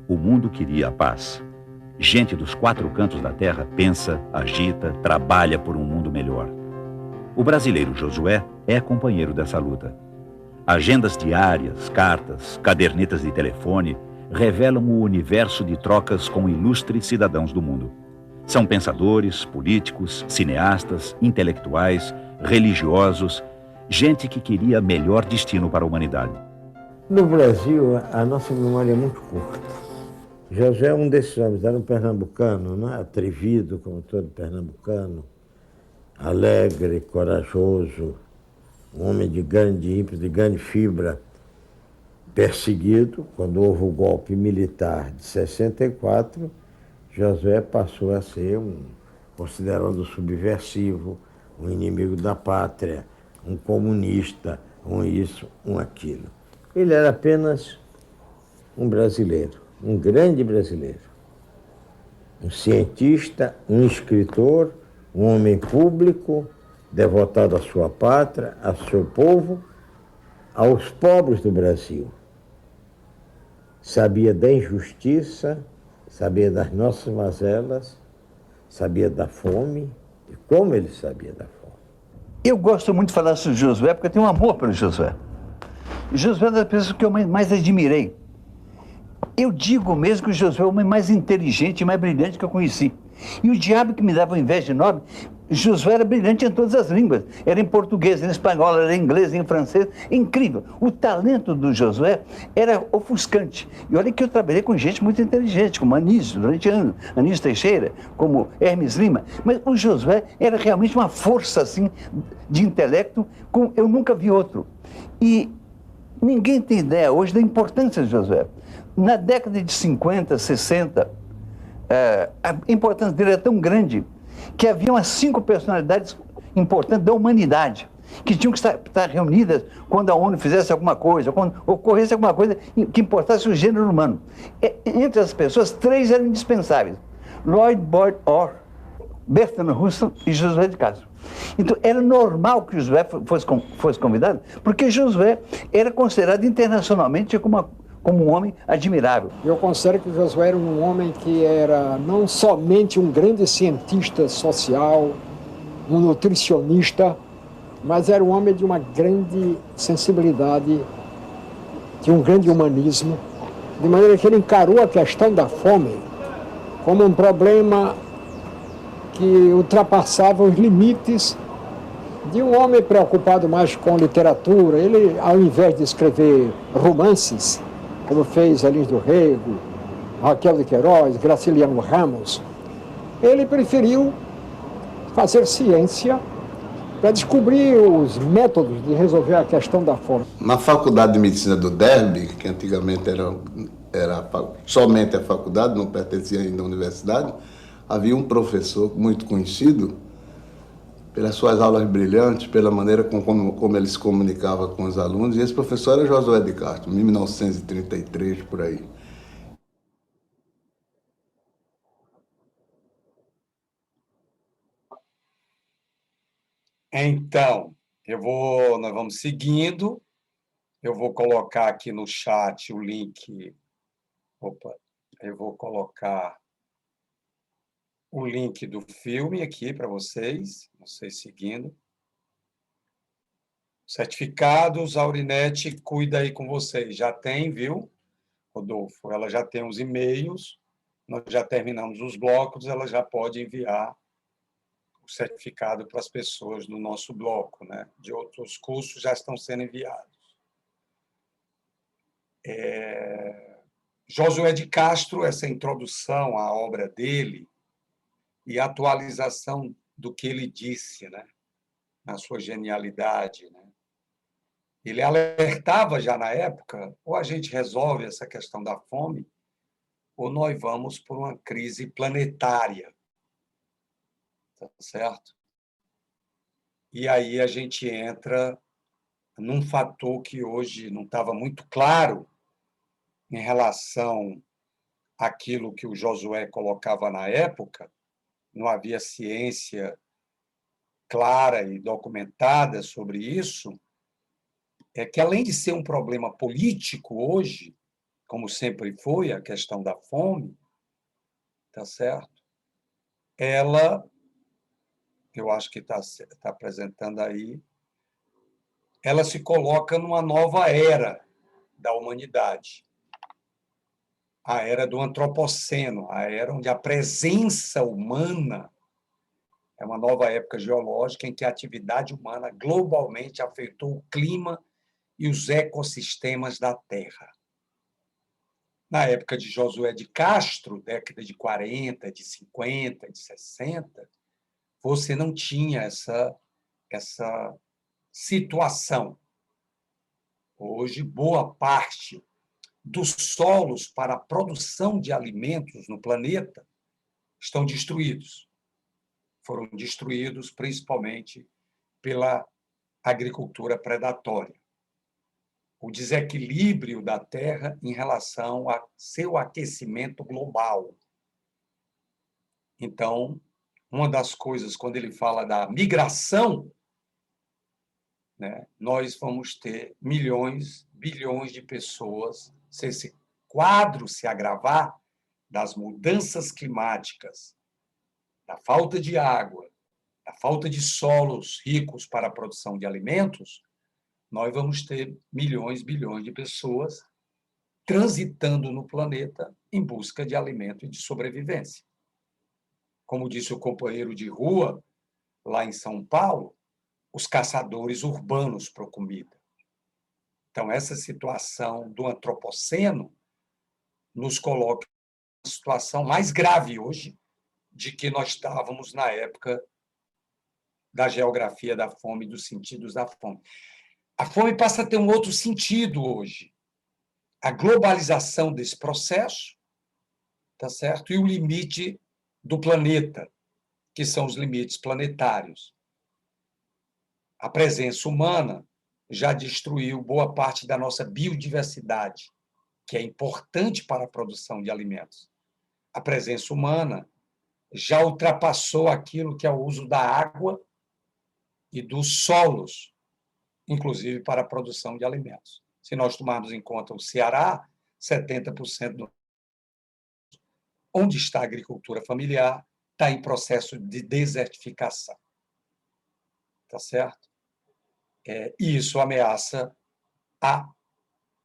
O mundo queria a paz. Gente dos 4 cantos da terra pensa, agita, trabalha por um mundo melhor. O brasileiro Josué é companheiro dessa luta. Agendas diárias, cartas, cadernetas de telefone revelam o universo de trocas com ilustres cidadãos do mundo. São pensadores, políticos, cineastas, intelectuais, religiosos, gente que queria melhor destino para a humanidade. No Brasil, a nossa memória é muito curta. Josué é um desses homens, era um pernambucano, né? Atrevido, como todo pernambucano, alegre, corajoso, um homem de grande ímpeto, de grande fibra, perseguido. Quando houve o golpe militar de 64, Josué passou a ser considerado subversivo, um inimigo da pátria, um comunista, um isso, um aquilo. Ele era apenas um brasileiro, um grande brasileiro, um cientista, um escritor, um homem público, devotado à sua pátria, ao seu povo, aos pobres do Brasil. Sabia da injustiça, sabia das nossas mazelas, sabia da fome, e como ele sabia da fome. Eu gosto muito de falar sobre Josué, porque eu tenho um amor pelo Josué. Josué é uma das pessoas que eu mais admirei. Eu digo mesmo que o Josué é o homem mais inteligente e mais brilhante que eu conheci. E o diabo que me dava inveja enorme, Josué era brilhante em todas as línguas. Era em português, em espanhol, era em inglês, em francês. Incrível. O talento do Josué era ofuscante. E olha que eu trabalhei com gente muito inteligente, como Anísio, durante anos. Anísio Teixeira, como Hermes Lima. Mas o Josué era realmente uma força, assim, de intelecto, como eu nunca vi outro. E ninguém tem ideia hoje da importância de Josué. Na década de 50, 60, a importância dele era tão grande que havia umas 5 personalidades importantes da humanidade. que tinham que estar reunidas quando a ONU fizesse alguma coisa, quando ocorresse alguma coisa que importasse o gênero humano. Entre as pessoas, 3 eram indispensáveis: Lloyd Boyd Orr, Bertrand Russell e Josué de Castro. Então, era normal que Josué fosse convidado, porque Josué era considerado internacionalmente como um homem admirável. Eu considero que Josué era um homem que era não somente um grande cientista social, um nutricionista, mas era um homem de uma grande sensibilidade, de um grande humanismo, de maneira que ele encarou a questão da fome como um problema que ultrapassava os limites de um homem preocupado mais com literatura. Ele, ao invés de escrever romances, como fez Elis do Rego, Raquel de Queiroz, Graciliano Ramos, ele preferiu fazer ciência para descobrir os métodos de resolver a questão da fome. Na Faculdade de Medicina do Derby, que antigamente era somente a faculdade, não pertencia ainda à universidade, havia um professor muito conhecido pelas suas aulas brilhantes, pela maneira como ele se comunicava com os alunos, e esse professor era Josué de Castro, em 1933, por aí. Então, nós vamos seguindo, eu vou colocar aqui no chat o link, eu vou colocar o link do filme aqui para vocês seguindo. Certificados, a Aurinete cuida aí com vocês. Já tem, viu, Rodolfo? Ela já tem os e-mails, nós já terminamos os blocos, ela já pode enviar o certificado para as pessoas do nosso bloco, né? De outros cursos já estão sendo enviados. Josué de Castro, essa introdução à obra dele, e a atualização do que ele disse, né? Na sua genialidade. Né? Ele alertava já na época, ou a gente resolve essa questão da fome, ou nós vamos por uma crise planetária. Tá certo? E aí a gente entra num fator que hoje não estava muito claro em relação àquilo que o Josué colocava na época. Não havia ciência clara e documentada sobre isso, é que, além de ser um problema político hoje, como sempre foi a questão da fome, tá certo? Ela, eu acho que está apresentando aí, ela se coloca numa nova era da humanidade. A era do antropoceno, a era onde a presença humana é uma nova época geológica em que a atividade humana globalmente afetou o clima e os ecossistemas da Terra. Na época de Josué de Castro, década de 40, de 50, de 60, você não tinha essa situação. Hoje, boa parte dos solos para a produção de alimentos no planeta estão destruídos. Foram destruídos principalmente pela agricultura predatória. O desequilíbrio da Terra em relação a seu aquecimento global. Então, uma das coisas, quando ele fala da migração, né, nós vamos ter milhões, bilhões de pessoas. Se esse quadro se agravar das mudanças climáticas, da falta de água, da falta de solos ricos para a produção de alimentos, nós vamos ter milhões, bilhões de pessoas transitando no planeta em busca de alimento e de sobrevivência. Como disse o companheiro de rua, lá em São Paulo, os caçadores urbanos por comida. Então, essa situação do antropoceno nos coloca em uma situação mais grave hoje de que nós estávamos na época da geografia da fome, dos sentidos da fome. A fome passa a ter um outro sentido hoje. A globalização desse processo, tá certo? E o limite do planeta, que são os limites planetários. A presença humana já destruiu boa parte da nossa biodiversidade, que é importante para a produção de alimentos. A presença humana já ultrapassou aquilo que é o uso da água e dos solos, inclusive para a produção de alimentos. Se nós tomarmos em conta o Ceará, 70% onde está a agricultura familiar está em processo de desertificação. Tá certo? E isso ameaça a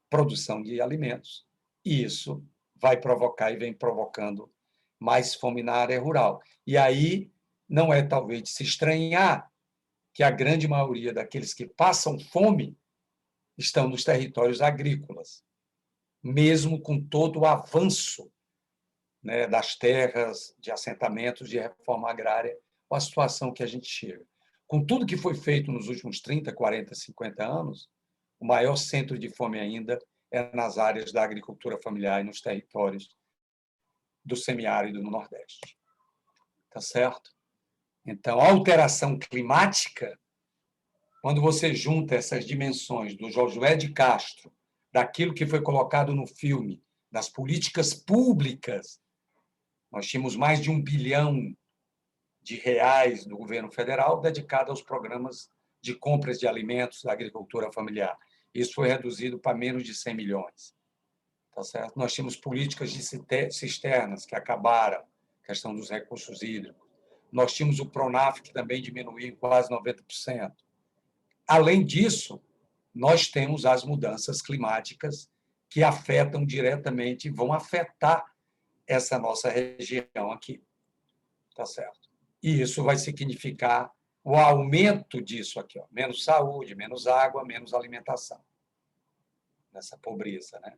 produção de alimentos. E isso vai provocar e vem provocando mais fome na área rural. E aí não é talvez de se estranhar que a grande maioria daqueles que passam fome estão nos territórios agrícolas, mesmo com todo o avanço, né, das terras, de assentamentos, de reforma agrária, a situação que a gente chega. Com tudo que foi feito nos últimos 30, 40, 50 anos, o maior centro de fome ainda é nas áreas da agricultura familiar e nos territórios do semiárido no Nordeste. Tá certo? Então, a alteração climática, quando você junta essas dimensões do Josué de Castro, daquilo que foi colocado no filme, das políticas públicas, nós tínhamos mais de R$1 bilhão do governo federal dedicado aos programas de compras de alimentos da agricultura familiar. Isso foi reduzido para menos de 100 milhões. Tá certo? Nós tínhamos políticas de cisternas que acabaram, questão dos recursos hídricos. Nós tínhamos o Pronaf, que também diminuiu em quase 90%. Além disso, nós temos as mudanças climáticas que afetam diretamente, vão afetar essa nossa região aqui. Tá certo? E isso vai significar o aumento disso aqui, ó, menos saúde, menos água, menos alimentação, nessa pobreza, né?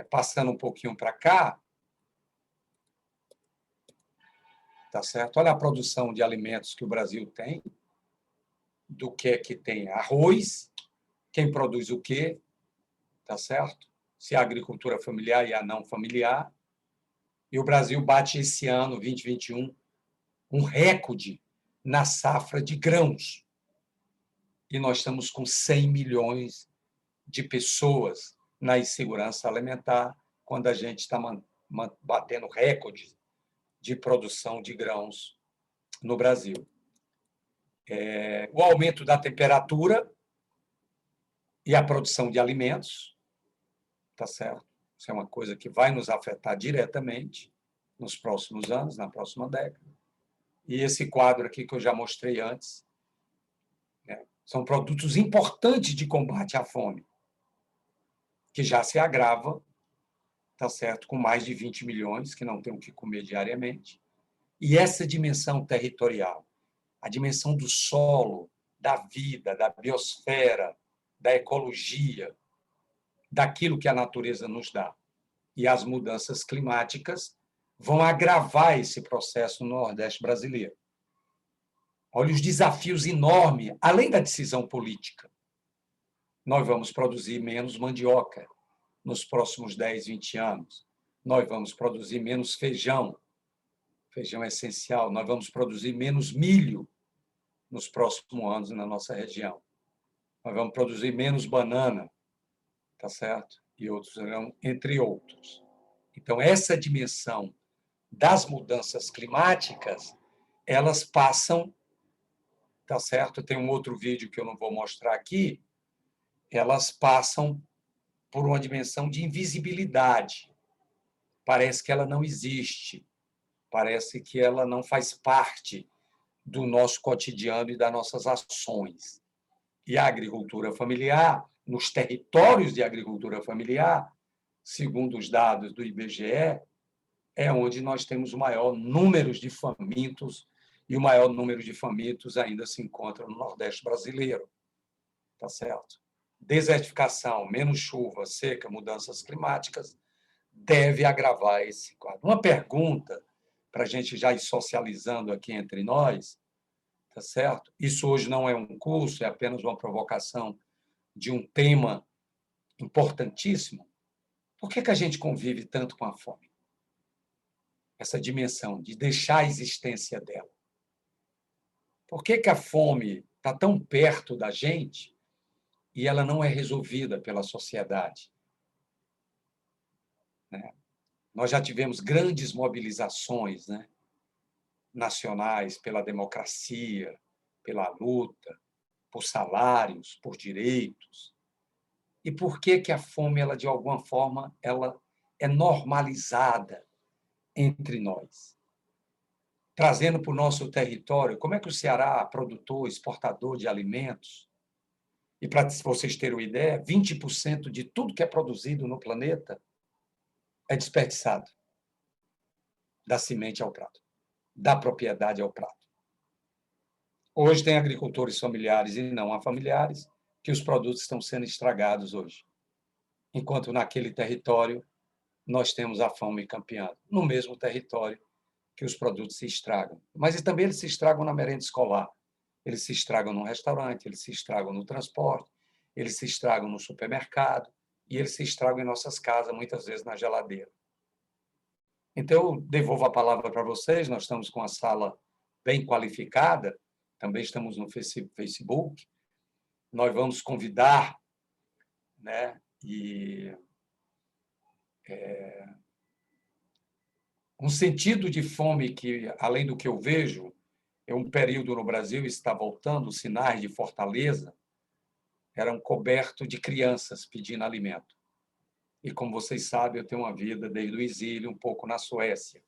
Passando um pouquinho para cá, tá certo? Olha a produção de alimentos que o Brasil tem, do que é que tem arroz, quem produz o quê, tá certo? Se a agricultura familiar e a não familiar. E o Brasil bate esse ano, 2021, um recorde na safra de grãos. E nós estamos com 100 milhões de pessoas na insegurança alimentar, quando a gente está batendo recorde de produção de grãos no Brasil. O aumento da temperatura e a produção de alimentos, tá certo? Isso é uma coisa que vai nos afetar diretamente nos próximos anos, na próxima década. E esse quadro aqui que eu já mostrei antes, né, são produtos importantes de combate à fome, que já se agrava, tá certo, com mais de 20 milhões que não têm o que comer diariamente. E essa dimensão territorial, a dimensão do solo, da vida, da biosfera, da ecologia, daquilo que a natureza nos dá. E as mudanças climáticas vão agravar esse processo no Nordeste brasileiro. Olha os desafios enormes, além da decisão política. Nós vamos produzir menos mandioca nos próximos 10, 20 anos. Nós vamos produzir menos feijão. Feijão é essencial. Nós vamos produzir menos milho nos próximos anos na nossa região. Nós vamos produzir menos banana, tá certo? E outros, entre outros. Então, essa dimensão das mudanças climáticas, elas passam, tá certo? Tem um outro vídeo que eu não vou mostrar aqui, elas passam por uma dimensão de invisibilidade. Parece que ela não existe, parece que ela não faz parte do nosso cotidiano e das nossas ações. E a agricultura familiar, nos territórios de agricultura familiar, segundo os dados do IBGE, é onde nós temos o maior número de famintos, e o maior número de famintos ainda se encontra no Nordeste brasileiro. Tá certo? Desertificação, menos chuva, seca, mudanças climáticas, deve agravar esse quadro. Uma pergunta, para a gente já ir socializando aqui entre nós, tá certo? Isso hoje não é um curso, é apenas uma provocação de um tema importantíssimo. Por que a gente convive tanto com a fome? Essa dimensão de deixar a existência dela. Por que a fome está tão perto da gente e ela não é resolvida pela sociedade. Né? Nós já tivemos grandes mobilizações, né, nacionais pela democracia, pela luta, por salários, por direitos. E por que a fome, ela, de alguma forma, ela é normalizada entre nós? Trazendo para o nosso território, como é que o Ceará, produtor, exportador de alimentos, e para vocês terem uma ideia, 20% de tudo que é produzido no planeta é desperdiçado. Da semente ao prato, da propriedade ao prato. Hoje tem agricultores familiares e não afamiliares que os produtos estão sendo estragados hoje. Enquanto naquele território nós temos a fome campeando, no mesmo território que os produtos se estragam. Mas também eles se estragam na merenda escolar, eles se estragam no restaurante, eles se estragam no transporte, eles se estragam no supermercado e eles se estragam em nossas casas, muitas vezes na geladeira. Então, eu devolvo a palavra para vocês, nós estamos com a sala bem qualificada, também estamos no Facebook, nós vamos convidar, né, um sentido de fome que, além do que eu vejo, é um período no Brasil, está voltando, os sinais de Fortaleza eram cobertos de crianças pedindo alimento. E, como vocês sabem, eu tenho uma vida desde o exílio, um pouco na Suécia.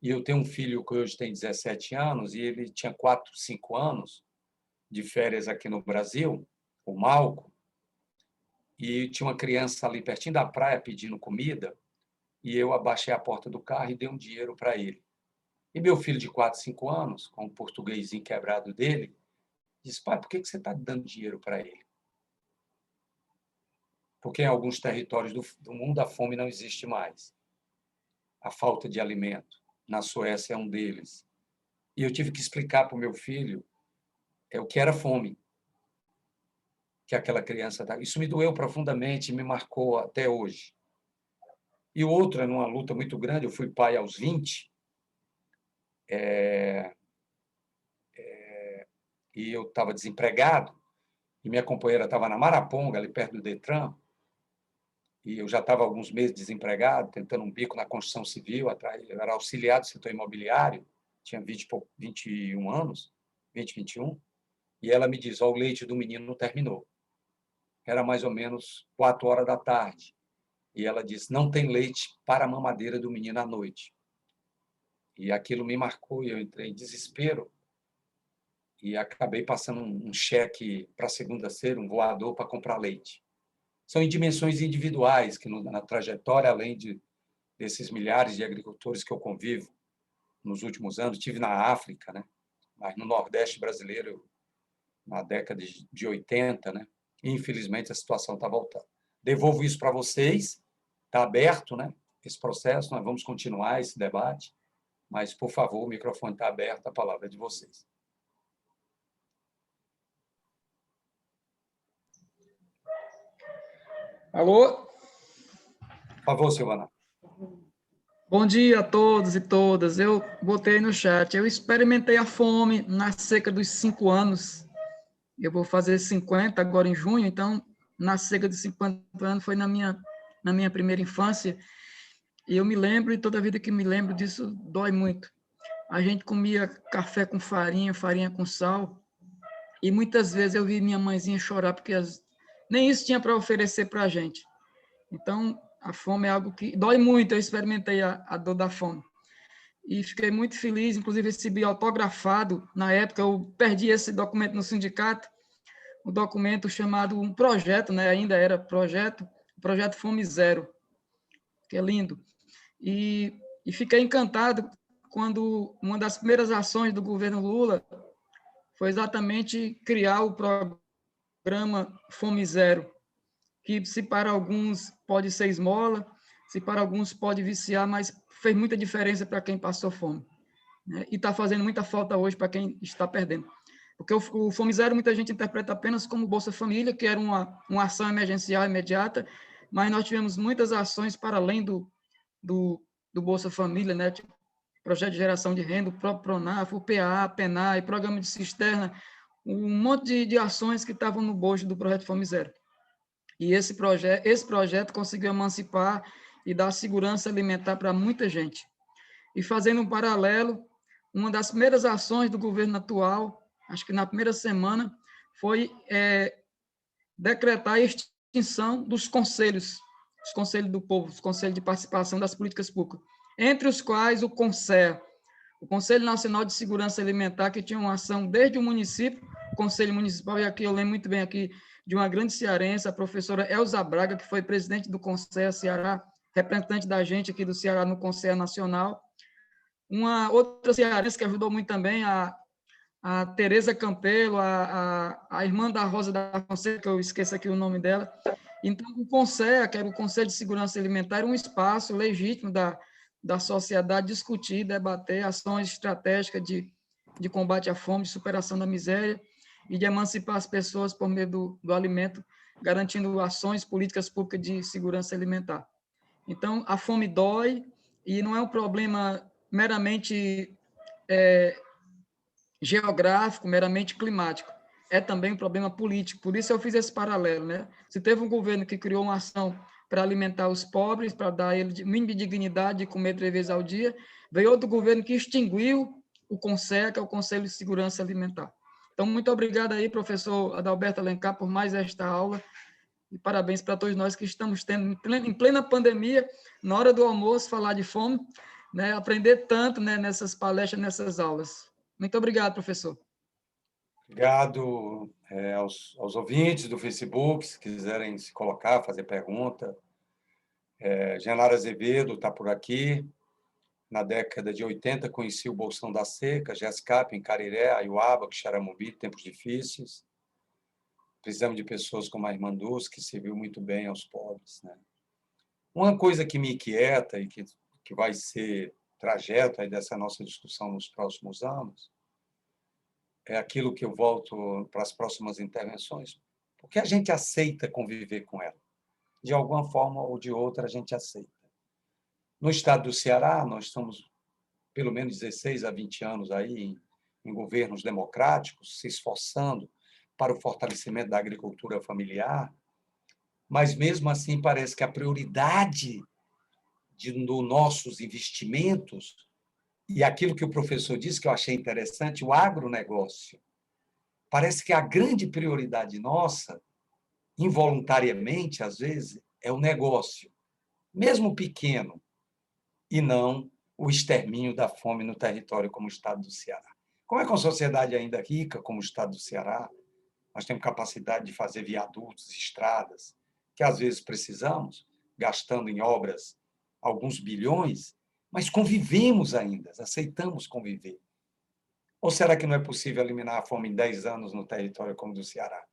E eu tenho um filho que hoje tem 17 anos, e ele tinha 4, 5 anos de férias aqui no Brasil, o Malco, e tinha uma criança ali pertinho da praia pedindo comida, e eu abaixei a porta do carro e dei um dinheiro para ele. E meu filho de 4, 5 anos, com o portuguesinho quebrado dele, disse: pai, por que você está dando dinheiro para ele? Porque em alguns territórios do mundo a fome não existe mais. A falta de alimento. Na Suécia é um deles. E eu tive que explicar para o meu filho o que era fome. Que aquela criança... Isso me doeu profundamente e me marcou até hoje. E outra, numa luta muito grande, eu fui pai aos 20, e eu estava desempregado, e minha companheira estava na Maraponga, ali perto do Detran, e eu já estava alguns meses desempregado, tentando um bico na construção civil, eu era auxiliar do setor imobiliário, tinha 21 anos, 21, e ela me diz: o leite do menino não terminou. Era mais ou menos 4 horas da tarde. E ela disse: não tem leite para a mamadeira do menino à noite. E aquilo me marcou, e eu entrei em desespero, e acabei passando um cheque para segunda-feira, um voador para comprar leite. São em dimensões individuais, que na trajetória, além desses milhares de agricultores que eu convivo nos últimos anos, tive na África, né? Mas no Nordeste brasileiro, na década de 80, né? E, infelizmente, a situação está voltando. Devolvo isso para vocês, está aberto, né, esse processo, nós vamos continuar esse debate, mas, por favor, o microfone está aberto, a palavra é de vocês. Alô? Por favor, Silvana. Bom dia a todos e todas. Eu botei no chat. Eu experimentei a fome na seca dos 5 anos. Eu vou fazer 50 agora em junho, então, na seca de 50 anos foi na minha primeira infância. E eu me lembro, e toda vida que me lembro disso, dói muito. A gente comia café com farinha, farinha com sal, e muitas vezes eu vi minha mãezinha chorar, porque nem isso tinha para oferecer para a gente. Então, a fome é algo que dói muito. Eu experimentei a dor da fome. E fiquei muito feliz, inclusive recebi autografado. Na época, eu perdi esse documento no sindicato, um documento chamado, um projeto, né? Ainda era projeto Fome Zero, que é lindo. E fiquei encantado quando uma das primeiras ações do governo Lula foi exatamente criar o programa Fome Zero, que se para alguns pode ser esmola, se para alguns pode viciar, mas fez muita diferença para quem passou fome, né? E está fazendo muita falta hoje para quem está perdendo. Porque o Fome Zero muita gente interpreta apenas como Bolsa Família, que era uma ação emergencial imediata, mas nós tivemos muitas ações para além do Bolsa Família, né? Tipo, projeto de geração de renda, o próprio PRONAF, o PAA, PENAI, programa de cisterna, um monte de ações que estavam no bojo do projeto Fome Zero. E esse projeto conseguiu emancipar e dar segurança alimentar para muita gente. E fazendo um paralelo, uma das primeiras ações do governo atual, acho que na primeira semana, foi decretar a extinção dos conselhos do povo, os conselhos de participação das políticas públicas, entre os quais o CONSEA, o Conselho Nacional de Segurança Alimentar, que tinha uma ação desde o município, o Conselho Municipal, e aqui eu lembro muito bem aqui de uma grande cearense, a professora Elza Braga, que foi presidente do CONSEA Ceará, representante da gente aqui do Ceará no CONSEA Nacional. Uma outra cearense que ajudou muito também, a Tereza Campelo, a irmã da Rosa da Fonseca, que eu esqueço aqui o nome dela. Então, o CONSEA, que era o Conselho de Segurança Alimentar, era um espaço legítimo da sociedade discutir, debater ações estratégicas de combate à fome, de superação da miséria e de emancipar as pessoas por meio do alimento, garantindo ações políticas públicas de segurança alimentar. Então, a fome dói e não é um problema meramente geográfico, meramente climático. É também um problema político. Por isso eu fiz esse paralelo, né? Se teve um governo que criou uma ação para alimentar os pobres, para dar a eles mínima dignidade de comer 3 vezes ao dia, veio outro governo que extinguiu o CONSEA, que é o Conselho de Segurança Alimentar. Então, muito obrigado aí, professor Adalberto Alencar, por mais esta aula, e parabéns para todos nós que estamos tendo, em plena pandemia, na hora do almoço, falar de fome, né? Aprender tanto, né, nessas palestras, nessas aulas. Muito obrigado, professor. Obrigado aos ouvintes do Facebook, se quiserem se colocar, fazer pergunta. Genaro Azevedo está por aqui. Na década de 80, conheci o Bolsão da Seca, GESCAP, em Cariré, Aiuaba, Xaramubim, tempos difíceis. Precisamos de pessoas como a irmã Dulce, que serviu muito bem aos pobres, né? Uma coisa que me inquieta e que vai ser trajeto aí dessa nossa discussão nos próximos anos é aquilo que eu volto para as próximas intervenções, porque a gente aceita conviver com ela. De alguma forma ou de outra, a gente aceita. No estado do Ceará, nós estamos pelo menos 16 a 20 anos aí em governos democráticos, se esforçando para o fortalecimento da agricultura familiar, mas, mesmo assim, parece que a prioridade dos nossos investimentos e aquilo que o professor disse, que eu achei interessante, o agronegócio. Parece que a grande prioridade nossa, involuntariamente, às vezes, é o negócio, mesmo pequeno, e não o extermínio da fome no território como o estado do Ceará. Como é que uma sociedade ainda rica como o estado do Ceará, nós temos capacidade de fazer viadutos, estradas, que às vezes precisamos, gastando em obras alguns bilhões, mas convivemos ainda, aceitamos conviver. Ou será que não é possível eliminar a fome em 10 anos no território como o do Ceará?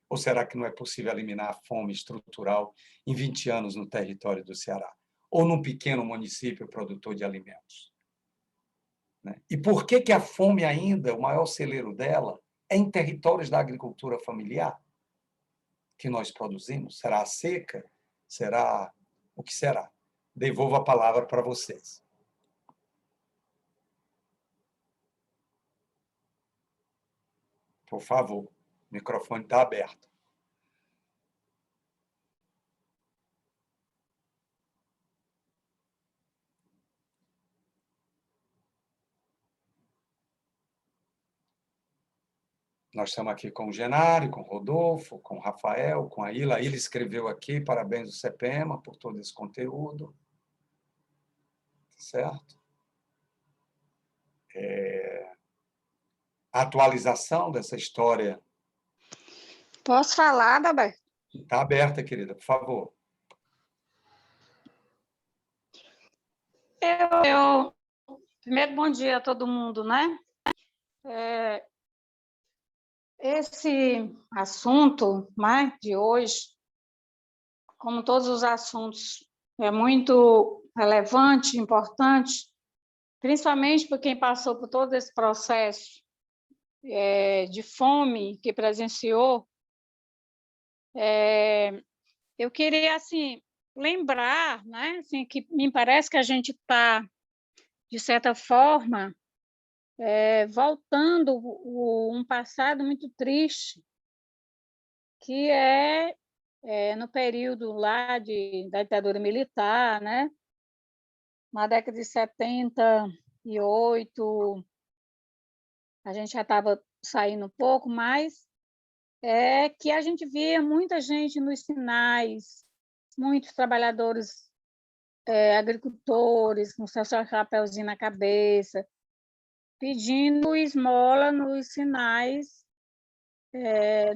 Ou será que não é possível eliminar a fome estrutural em 20 anos no território do Ceará? Ou num pequeno município produtor de alimentos? E por que a fome ainda, o maior celeiro dela, é em territórios da agricultura familiar que nós produzimos? Será a seca? Será o que será? Devolvo a palavra para vocês. Por favor, o microfone está aberto. Nós estamos aqui com o Genário, com o Rodolfo, com o Rafael, com a Ilha. A Ilha escreveu aqui, parabéns ao CPEMA por todo esse conteúdo. Certo? A atualização dessa história. Posso falar, Adalberto? Está aberta, querida, por favor. Primeiro, bom dia a todo mundo, né? Esse assunto, né, de hoje, como todos os assuntos, é muito relevante, importante, principalmente para quem passou por todo esse processo de fome que presenciou. Eu queria, assim, lembrar, né, assim, que me parece que a gente está, de certa forma, voltando um passado muito triste, que no período lá da ditadura militar, né? Na década de 78, a gente já estava saindo um pouco, mas que a gente via muita gente nos sinais, muitos trabalhadores, agricultores, com seu chapéuzinho na cabeça, pedindo esmola nos sinais,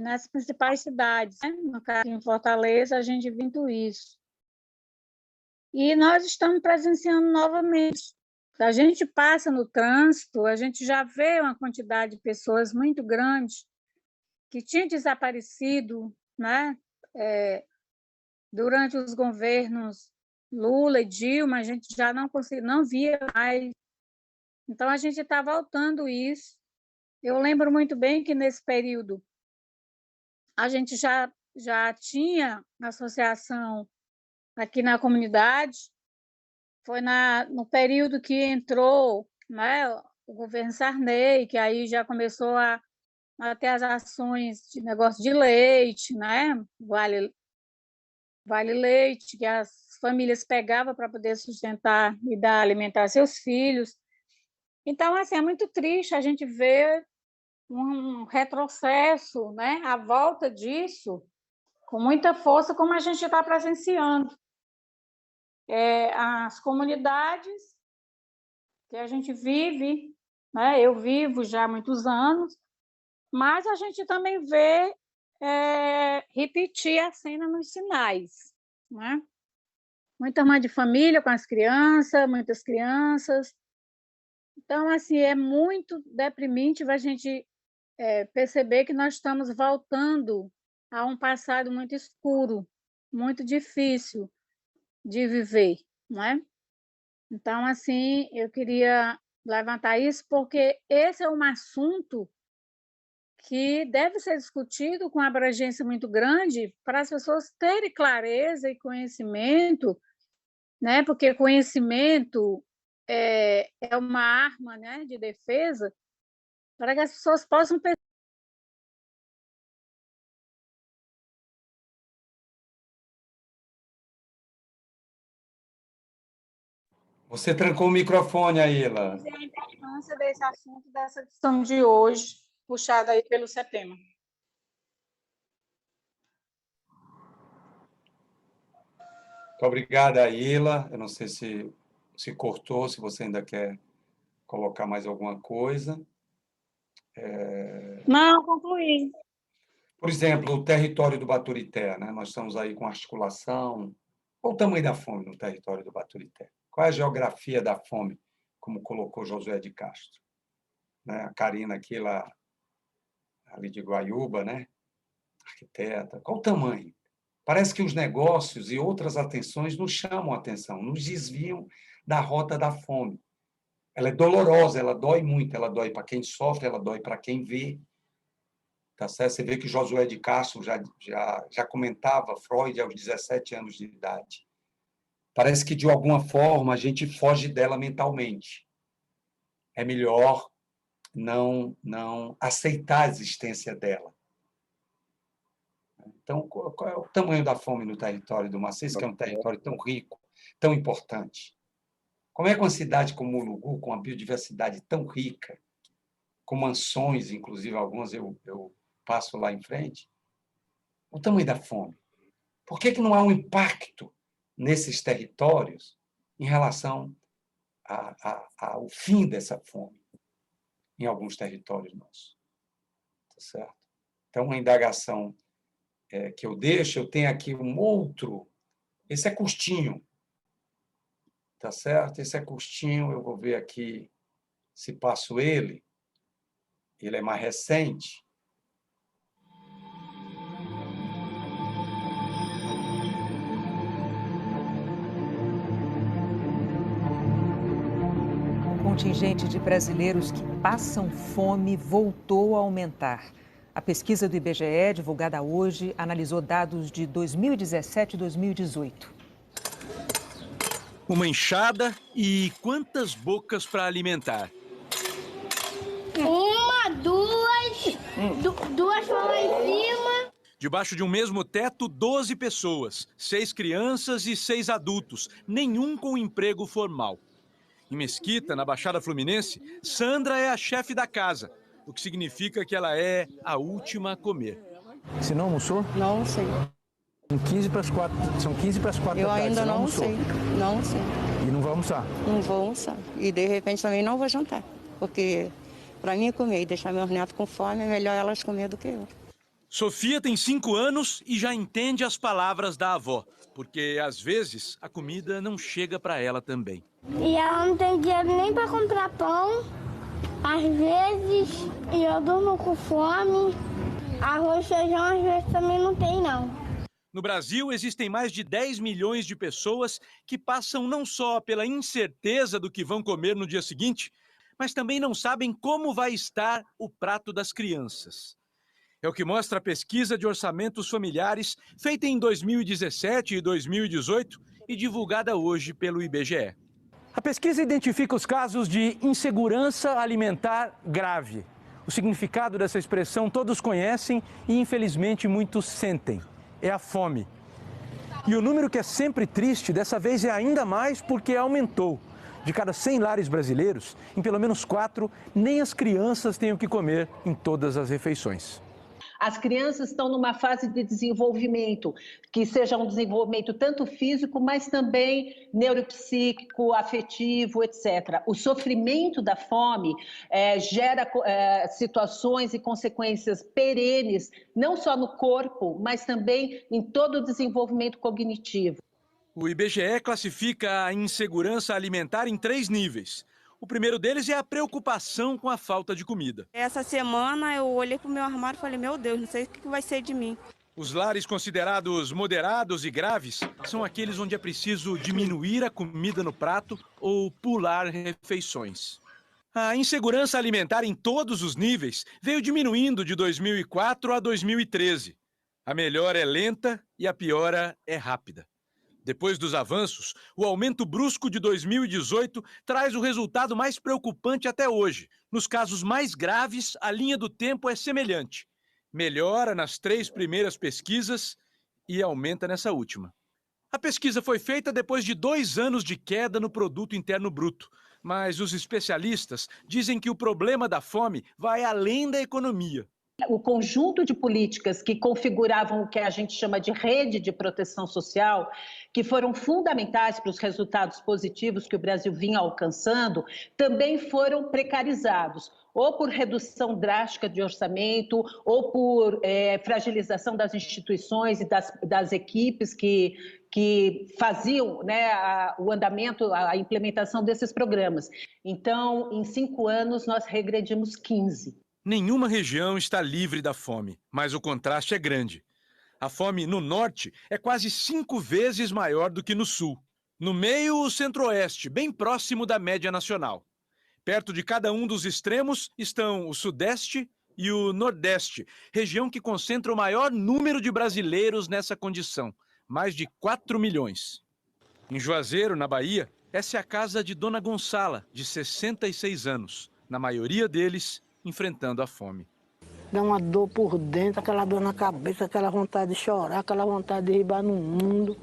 nas principais cidades, né? No caso, em Fortaleza, a gente viu isso. E nós estamos presenciando novamente. A gente passa no trânsito, a gente já vê uma quantidade de pessoas muito grande que tinha desaparecido, né? Durante os governos Lula e Dilma, a gente já não via mais. Então, a gente está voltando isso. Eu lembro muito bem que, nesse período, a gente já tinha associação aqui na comunidade. Foi no período que entrou, né, o governo Sarney, que aí já começou a ter as ações de negócio de leite, né, vale leite, que as famílias pegavam para poder sustentar e alimentar seus filhos. Então, assim, é muito triste a gente ver um retrocesso, né, a volta disso, com muita força, como a gente está presenciando. As comunidades que a gente vive, né, eu vivo já há muitos anos, mas a gente também vê repetir a cena nos sinais, né? Muita mãe de família com as crianças, muitas crianças. Então, assim, é muito deprimente a gente perceber que nós estamos voltando a um passado muito escuro, muito difícil de viver, não é? Então, assim, eu queria levantar isso porque esse é um assunto que deve ser discutido com abrangência muito grande para as pessoas terem clareza e conhecimento, né? Porque conhecimento é uma arma, né, de defesa para que as pessoas possam pensar. Você trancou o microfone, Aila. A importância desse assunto, dessa discussão de hoje, puxada aí pelo CEPEMA. Muito obrigada, Aila. Eu não sei se cortou, se você ainda quer colocar mais alguma coisa. Não, concluí. Por exemplo, o território do Baturité, né? Nós estamos aí com articulação. Qual o tamanho da fome no território do Baturité? Qual é a geografia da fome, como colocou Josué de Castro? Né? A Karina aqui, ali de Guaiúba, né? Arquiteta. Qual o tamanho? Parece que os negócios e outras atenções nos chamam a atenção, nos desviam da rota da fome. Ela é dolorosa, ela dói muito, ela dói para quem sofre, ela dói para quem vê. Tá certo? Você vê que Josué de Castro já comentava Freud aos 17 anos de idade. Parece que, de alguma forma, a gente foge dela mentalmente. É melhor não aceitar a existência dela. Então, qual é o tamanho da fome no território do Maciço, que é um território tão rico, tão importante? Como é que uma cidade como Mulugu, com uma biodiversidade tão rica, com mansões, inclusive algumas eu passo lá em frente, o tamanho da fome? Por que não há um impacto nesses territórios em relação ao fim dessa fome em alguns territórios nossos? Tá certo? Então, uma indagação que eu deixo, eu tenho aqui um outro, esse é Custinho, tá certo? Esse é Custinho, eu vou ver aqui se passo ele é mais recente. O contingente de brasileiros que passam fome voltou a aumentar. A pesquisa do IBGE, divulgada hoje, analisou dados de 2017 e 2018. Uma enxada e quantas bocas para alimentar? Uma, duas foram lá em cima. Debaixo de um mesmo teto, 12 pessoas, 6 crianças e 6 adultos, nenhum com emprego formal. Em Mesquita, na Baixada Fluminense, Sandra é a chefe da casa, o que significa que ela é a última a comer. Você não almoçou? Não almocei. São 15 para as 4 Eu da tarde. ainda não almoçou? almocei. Não almocei. E não vai almoçar? Não vou almoçar. E de repente também não vou jantar. Porque para mim comer e deixar meus netos com fome, é melhor elas comer do que eu. Sofia tem 5 anos e já entende as palavras da avó, porque às vezes a comida não chega para ela também. E ela não tem dinheiro nem para comprar pão. Às vezes eu durmo com fome. Arroz e feijão às vezes também não tem, não. No Brasil, existem mais de 10 milhões de pessoas que passam não só pela incerteza do que vão comer no dia seguinte, mas também não sabem como vai estar o prato das crianças. É o que mostra a pesquisa de orçamentos familiares feita em 2017 e 2018 e divulgada hoje pelo IBGE. A pesquisa identifica os casos de insegurança alimentar grave. O significado dessa expressão todos conhecem e, infelizmente, muitos sentem. É a fome. E o número que é sempre triste, dessa vez é ainda mais porque aumentou. De cada 100 lares brasileiros, em pelo menos 4, nem as crianças têm o que comer em todas as refeições. As crianças estão numa fase de desenvolvimento, que seja um desenvolvimento tanto físico, mas também neuropsíquico, afetivo, etc. O sofrimento da fome gera situações e consequências perenes, não só no corpo, mas também em todo o desenvolvimento cognitivo. O IBGE classifica a insegurança alimentar em 3 níveis. O primeiro deles é a preocupação com a falta de comida. Essa semana eu olhei para o meu armário e falei, meu Deus, não sei o que vai ser de mim. Os lares considerados moderados e graves são aqueles onde é preciso diminuir a comida no prato ou pular refeições. A insegurança alimentar em todos os níveis veio diminuindo de 2004 a 2013. A melhora é lenta e a piora é rápida. Depois dos avanços, o aumento brusco de 2018 traz o resultado mais preocupante até hoje. Nos casos mais graves, a linha do tempo é semelhante. Melhora nas 3 primeiras pesquisas e aumenta nessa última. A pesquisa foi feita depois de 2 anos de queda no Produto Interno Bruto, mas os especialistas dizem que o problema da fome vai além da economia. O conjunto de políticas que configuravam o que a gente chama de rede de proteção social, que foram fundamentais para os resultados positivos que o Brasil vinha alcançando, também foram precarizados, ou por redução drástica de orçamento, ou por fragilização das instituições e das equipes que faziam, né, o andamento, a implementação desses programas. Então, em 5 anos, nós regredimos 15. Nenhuma região está livre da fome, mas o contraste é grande. A fome no norte é quase 5 vezes maior do que no sul. No meio, o centro-oeste, bem próximo da média nacional. Perto de cada um dos extremos estão o sudeste e o nordeste, região que concentra o maior número de brasileiros nessa condição, mais de 4 milhões. Em Juazeiro, na Bahia, essa é a casa de Dona Gonçala, de 66 anos, na maioria deles enfrentando a fome. Dá uma dor por dentro, aquela dor na cabeça, aquela vontade de chorar, aquela vontade de derribar no mundo.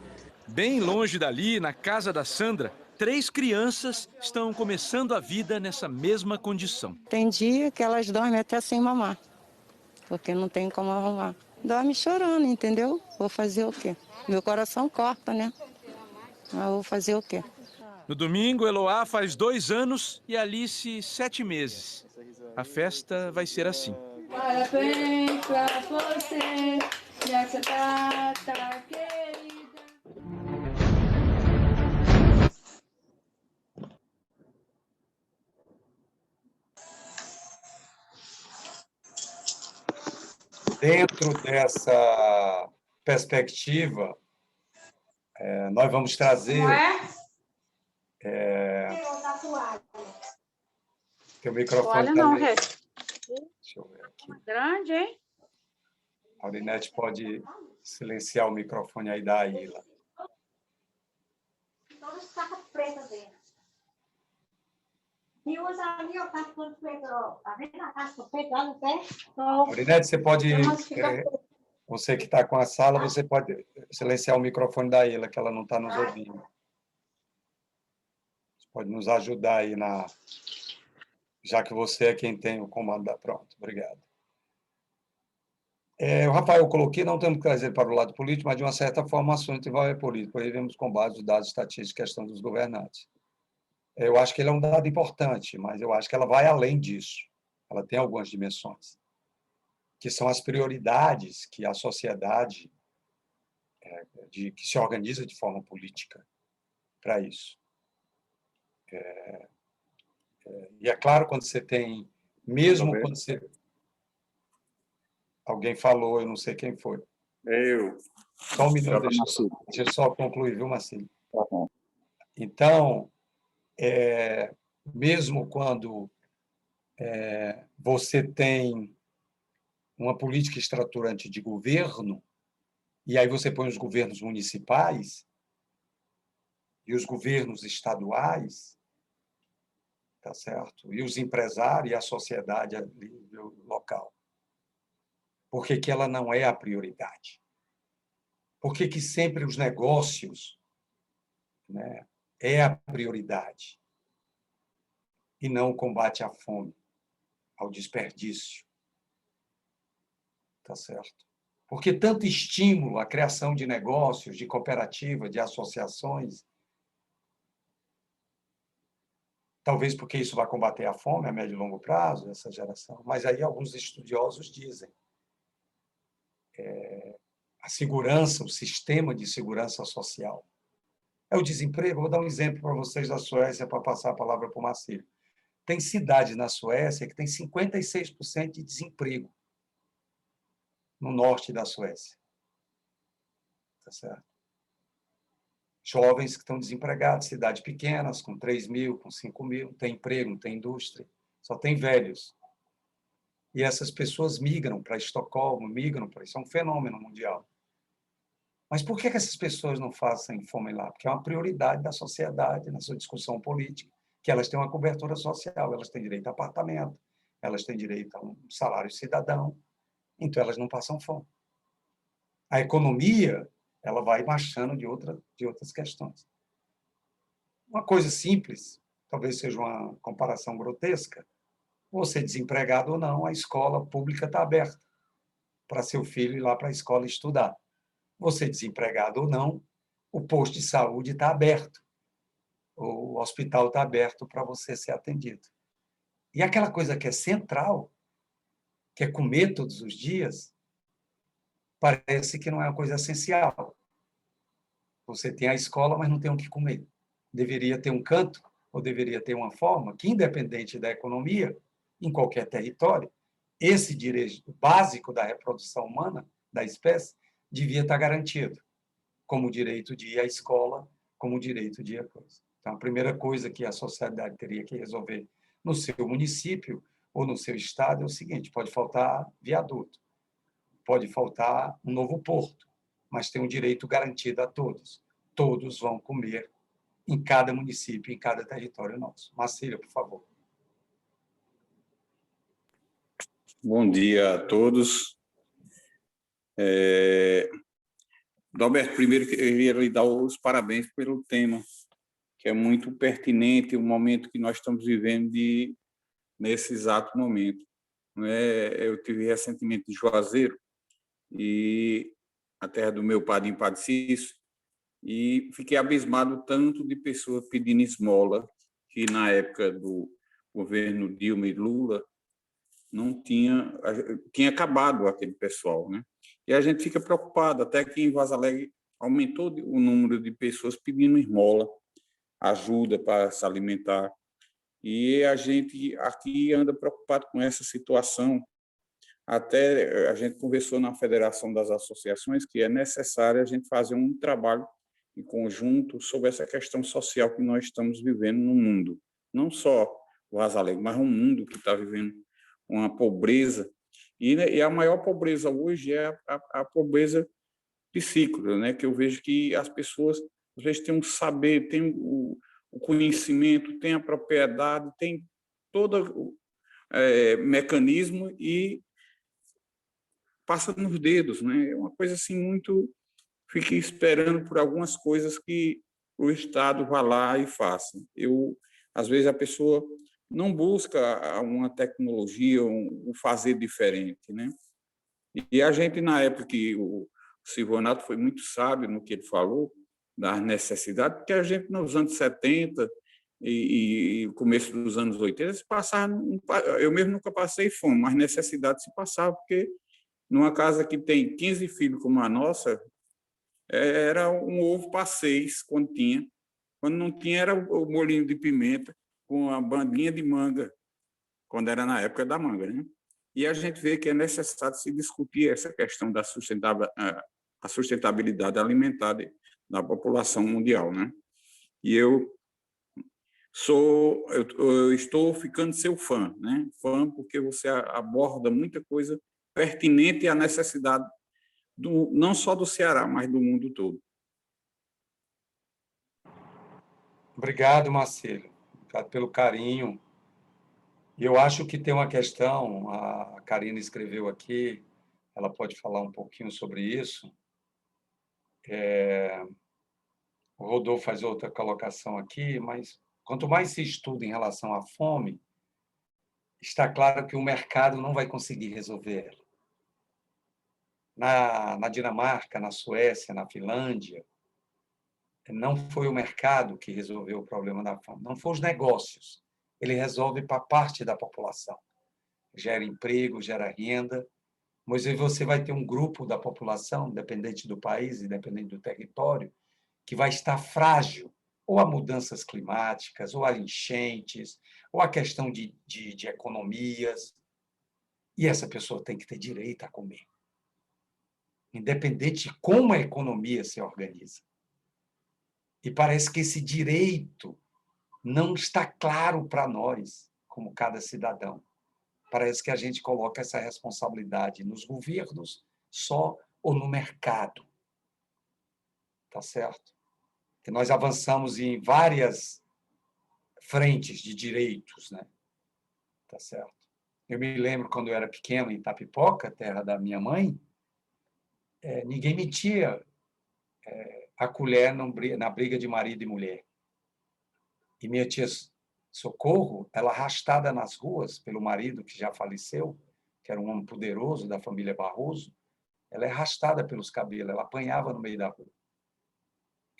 Bem longe dali, na casa da Sandra, 3 crianças estão começando a vida nessa mesma condição. Tem dia que elas dormem até sem mamar, porque não tem como arrumar. Dorme chorando, entendeu? Vou fazer o quê? Meu coração corta, né? Mas vou fazer o quê? No domingo, Eloá faz 2 anos e Alice 7 meses. A festa vai ser assim. Parabéns pra você, nessa data querida. Dentro dessa perspectiva, nós vamos trazer... Teu microfone Olha, não, também. Deixa eu ver aqui. Grande, hein? A Aurinete pode silenciar o microfone aí da Aila. Todas as cacas pretas dentro. E usa ali, ó, tá tudo pegando. Tá vendo a casca pegando o pé? Aurinete, você pode... Você que está com a sala, você pode silenciar o microfone da Ilha, que ela não está nos ouvindo. Você pode nos ajudar aí na... Já que você é quem tem o comando da... Pronto, obrigado. O Rafael coloquei, não temos que trazer para o lado político, mas de uma certa forma, assunto envolve político. Aí vemos com base nos dados estatísticos, questão dos governantes. Eu acho que ele é um dado importante, mas eu acho que ela vai além disso. Ela tem algumas dimensões, que são as prioridades que a sociedade que se organiza de forma política para isso. E é claro, quando você tem, mesmo quando você... Alguém falou, eu não sei quem foi. Eu. Só um minuto, deixa eu só concluir, viu, Marcelo? Tá bom. Então, mesmo quando você tem uma política estruturante de governo, e aí você põe os governos municipais e os governos estaduais, tá certo? E os empresários e a sociedade a nível local. Por que ela não é a prioridade? Por que sempre os negócios, né, é a prioridade e não o combate à fome, ao desperdício? Tá certo? Porque tanto estímulo à criação de negócios, de cooperativas, de associações, talvez porque isso vai combater a fome a médio e longo prazo, essa geração, mas aí alguns estudiosos dizem a segurança, o sistema de segurança social. É o desemprego. Vou dar um exemplo para vocês da Suécia, para passar a palavra para o Marcelo. Tem cidades na Suécia que tem 56% de desemprego no norte da Suécia. Tá certo? Jovens que estão desempregados, cidades pequenas, com 3 mil, com 5 mil, não tem emprego, não tem indústria, só tem velhos. E essas pessoas migram para Estocolmo, migram para... Isso é um fenômeno mundial. Mas por que essas pessoas não fazem fome lá? Porque é uma prioridade da sociedade, na sua discussão política, que elas têm uma cobertura social, elas têm direito a apartamento, elas têm direito a um salário cidadão, então elas não passam fome. A economia, ela vai marchando de outras questões. Uma coisa simples, talvez seja uma comparação grotesca, você desempregado ou não, a escola pública está aberta para seu filho ir lá para a escola estudar. Você desempregado ou não, o posto de saúde está aberto, o hospital está aberto para você ser atendido. E aquela coisa que é central, que é comer todos os dias, parece que não é uma coisa essencial. Você tem a escola, mas não tem o que comer. Deveria ter um canto, ou deveria ter uma forma que, independente da economia, em qualquer território, esse direito básico da reprodução humana, da espécie, devia estar garantido, como o direito de ir à escola, como o direito de ir à coisa. Então, a primeira coisa que a sociedade teria que resolver no seu município ou no seu estado é o seguinte: pode faltar viaduto, pode faltar um novo porto, mas tem um direito garantido a todos. Todos vão comer em cada município, em cada território nosso. Marcílio, por favor. Bom dia a todos. Roberto, primeiro eu queria lhe dar os parabéns pelo tema, que é muito pertinente, o momento que nós estamos vivendo nesse exato momento. Eu tive recentemente em Juazeiro, e a terra do meu padrinho Padre Cício, e fiquei abismado tanto de pessoas pedindo esmola, que na época do governo Dilma e Lula não tinha acabado aquele pessoal, né? E a gente fica preocupado, até que em Vaza Alegre aumentou o número de pessoas pedindo esmola, ajuda para se alimentar, e a gente aqui anda preocupado com essa situação. Até a gente conversou na Federação das Associações que é necessário a gente fazer um trabalho em conjunto sobre essa questão social que nós estamos vivendo no mundo. Não só o Vaza Alegre, mas um mundo que está vivendo uma pobreza. E a maior pobreza hoje é a pobreza psíquica, né? Que eu vejo que as pessoas, às vezes, têm um saber, têm o conhecimento, têm a propriedade, têm todo mecanismo e passa nos dedos, né? É uma coisa assim muito... Fiquei esperando por algumas coisas que o Estado vá lá e faça. Às vezes, a pessoa não busca uma tecnologia, um fazer diferente, né? E a gente, na época que o Silvanato foi muito sábio no que ele falou, das necessidades, porque a gente, nos anos 70 e começo dos anos 80, eu mesmo nunca passei fome, mas necessidade se passava, porque numa casa que tem 15 filhos como a nossa, era um ovo para 6 quando tinha. Quando não tinha, era o molinho de pimenta com a bandinha de manga, quando era na época da manga, né? E a gente vê que é necessário se discutir essa questão da sustentabilidade alimentar da população mundial, né? E eu estou ficando seu fã, né? Fã porque você aborda muita coisa pertinente à necessidade não só do Ceará, mas do mundo todo. Obrigado, Marcelo. Obrigado pelo carinho. E eu acho que tem uma questão, a Karina escreveu aqui, ela pode falar um pouquinho sobre isso. O Rodolfo faz outra colocação aqui, mas quanto mais se estuda em relação à fome, está claro que o mercado não vai conseguir resolver ela. Na Dinamarca, na Suécia, na Finlândia, não foi o mercado que resolveu o problema da fome, não foram os negócios. Ele resolve para parte da população. Gera emprego, gera renda, mas aí você vai ter um grupo da população, independente do país, independente do território, que vai estar frágil, ou a mudanças climáticas, ou a enchentes, ou a questão de economias. E essa pessoa tem que ter direito a comer, independente de como a economia se organiza. E parece que esse direito não está claro para nós, como cada cidadão. Parece que a gente coloca essa responsabilidade nos governos só ou no mercado. Tá certo? Que nós avançamos em várias frentes de direitos, né? Tá certo? Eu me lembro quando eu era pequeno em Itapipoca, terra da minha mãe, ninguém metia a colher na briga de marido e mulher. E minha tia Socorro, ela arrastada nas ruas pelo marido que já faleceu, que era um homem poderoso da família Barroso, ela é arrastada pelos cabelos, ela apanhava no meio da rua.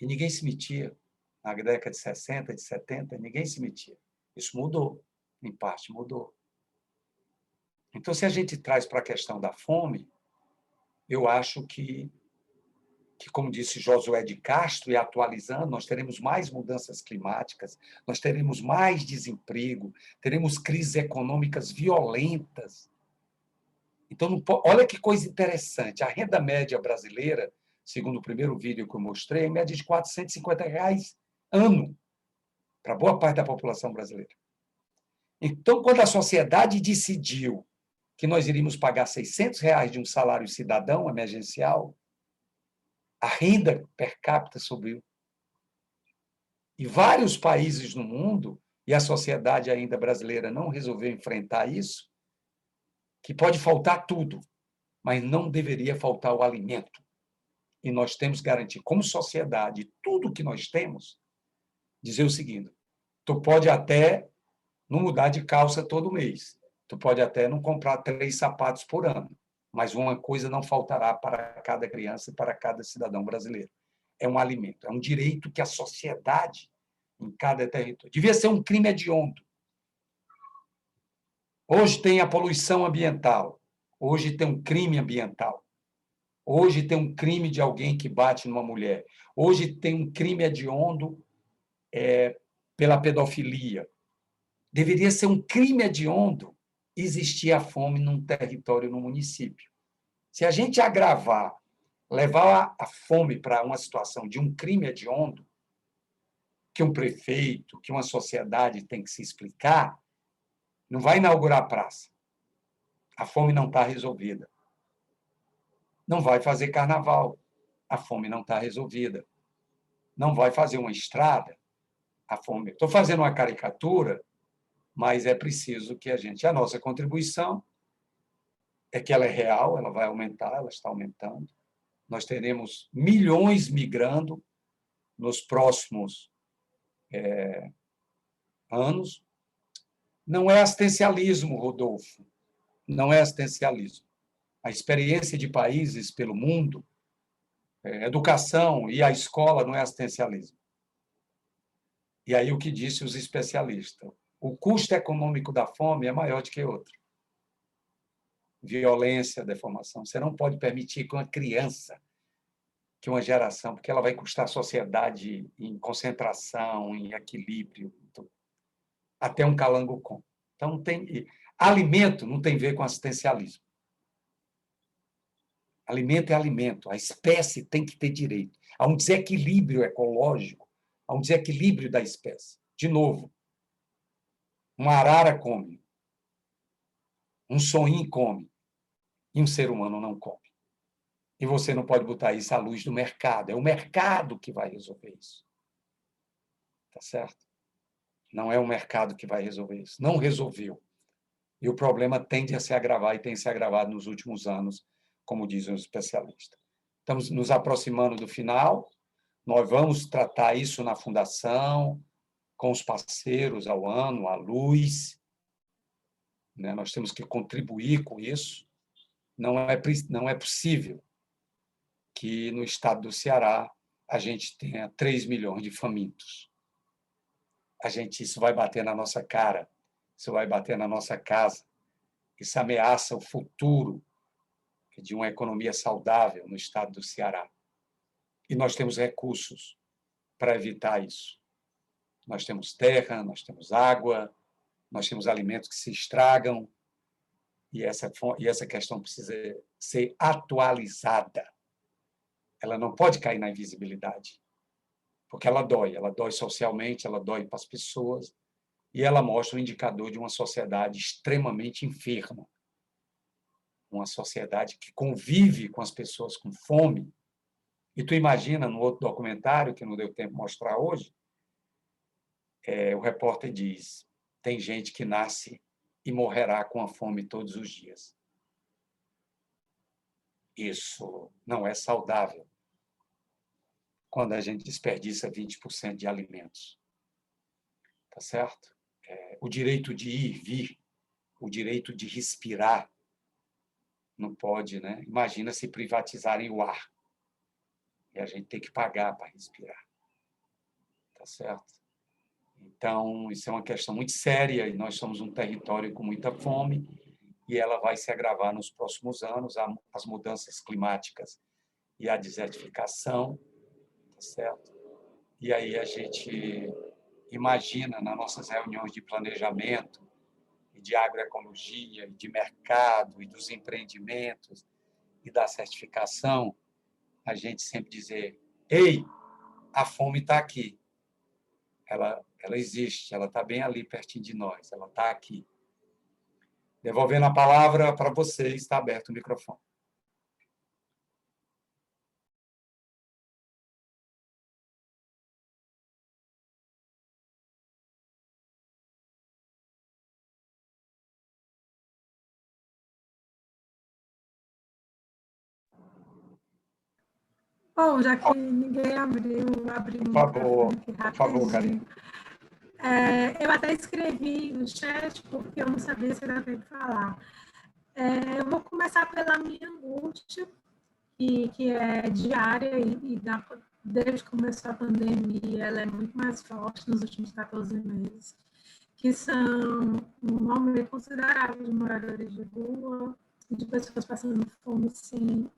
E ninguém se metia. Na década de 60, de 70, ninguém se metia. Isso mudou, em parte mudou. Então, se a gente traz para a questão da fome, eu acho que, como disse Josué de Castro, e atualizando, nós teremos mais mudanças climáticas, nós teremos mais desemprego, teremos crises econômicas violentas. Então, olha que coisa interessante, a renda média brasileira, segundo o primeiro vídeo que eu mostrei, é média de R$ 450 ano, para boa parte da população brasileira. Então, quando a sociedade decidiu que nós iríamos pagar R$ 600 de um salário cidadão emergencial, a renda per capita subiu. E vários países no mundo, e a sociedade ainda brasileira não resolveu enfrentar isso, que pode faltar tudo, mas não deveria faltar o alimento. E nós temos que garantir, como sociedade, tudo que nós temos, dizer o seguinte: tu pode até não mudar de calça todo mês, tu pode até não comprar 3 sapatos por ano, mas uma coisa não faltará para cada criança e para cada cidadão brasileiro. É um alimento, é um direito que a sociedade, em cada território... Devia ser um crime hediondo. Hoje tem a poluição ambiental, hoje tem um crime ambiental, hoje tem um crime de alguém que bate numa mulher, hoje tem um crime hediondo pela pedofilia. Deveria ser um crime hediondo existir a fome num território, num município. Se a gente agravar, levar a fome para uma situação de um crime hediondo, que um prefeito, que uma sociedade tem que se explicar, não vai inaugurar a praça. A fome não está resolvida. Não vai fazer carnaval. A fome não está resolvida. Não vai fazer uma estrada. A fome... Estou fazendo uma caricatura mas é preciso que a nossa contribuição é que ela é real, ela vai aumentar, ela está aumentando. Nós teremos milhões migrando nos próximos anos. Não é assistencialismo, Rodolfo, não é assistencialismo. A experiência de países pelo mundo, educação e a escola não é assistencialismo. E aí o que disse os especialistas? O custo econômico da fome é maior do que outro. Violência, deformação. Você não pode permitir que uma criança, que uma geração, porque ela vai custar a sociedade em concentração, em equilíbrio, até um calango com. Então, alimento não tem a ver com assistencialismo. Alimento é alimento. A espécie tem que ter direito. Há um desequilíbrio ecológico, há um desequilíbrio da espécie. De novo, uma arara come, um sonim come, e um ser humano não come. E você não pode botar isso à luz do mercado. É o mercado que vai resolver isso. Tá certo? Não é o mercado que vai resolver isso. Não resolveu. E o problema tende a se agravar e tem se agravado nos últimos anos, como dizem os especialistas. Estamos nos aproximando do final. Nós vamos tratar isso na Fundação, com os parceiros ao ano, à luz. Nós temos que contribuir com isso. Não é possível que no estado do Ceará a gente tenha 3 milhões de famintos. Isso vai bater na nossa cara, isso vai bater na nossa casa, isso ameaça o futuro de uma economia saudável no estado do Ceará. E nós temos recursos para evitar isso. Nós temos terra, nós temos água, nós temos alimentos que se estragam, e essa questão precisa ser atualizada. Ela não pode cair na invisibilidade, porque ela dói socialmente, ela dói para as pessoas, e ela mostra o indicador de uma sociedade extremamente enferma, uma sociedade que convive com as pessoas com fome. E tu imagina, no outro documentário, que não deu tempo de mostrar hoje, o repórter diz, tem gente que nasce e morrerá com a fome todos os dias. Isso não é saudável quando a gente desperdiça 20% de alimentos. Tá certo? O direito de ir, vir, o direito de respirar, não pode, né? Imagina se privatizarem o ar e a gente tem que pagar para respirar. Tá certo? Então, isso é uma questão muito séria e nós somos um território com muita fome e ela vai se agravar nos próximos anos, as mudanças climáticas e a desertificação, tá certo? E aí a gente imagina nas nossas reuniões de planejamento, de agroecologia, de mercado e dos empreendimentos e da certificação, a gente sempre dizer, ei, a fome está aqui. Ela existe, ela está bem ali pertinho de nós, ela está aqui. Devolvendo a palavra para você, está aberto o microfone. Bom, já que ninguém abriu Por favor, Karine. Eu até escrevi no chat, porque eu não sabia se era tempo de falar. Eu vou começar pela minha angústia, que é diária, desde que começou a pandemia, ela é muito mais forte nos últimos 14 meses, que são um aumento considerável de moradores de rua, de pessoas passando fome, sim,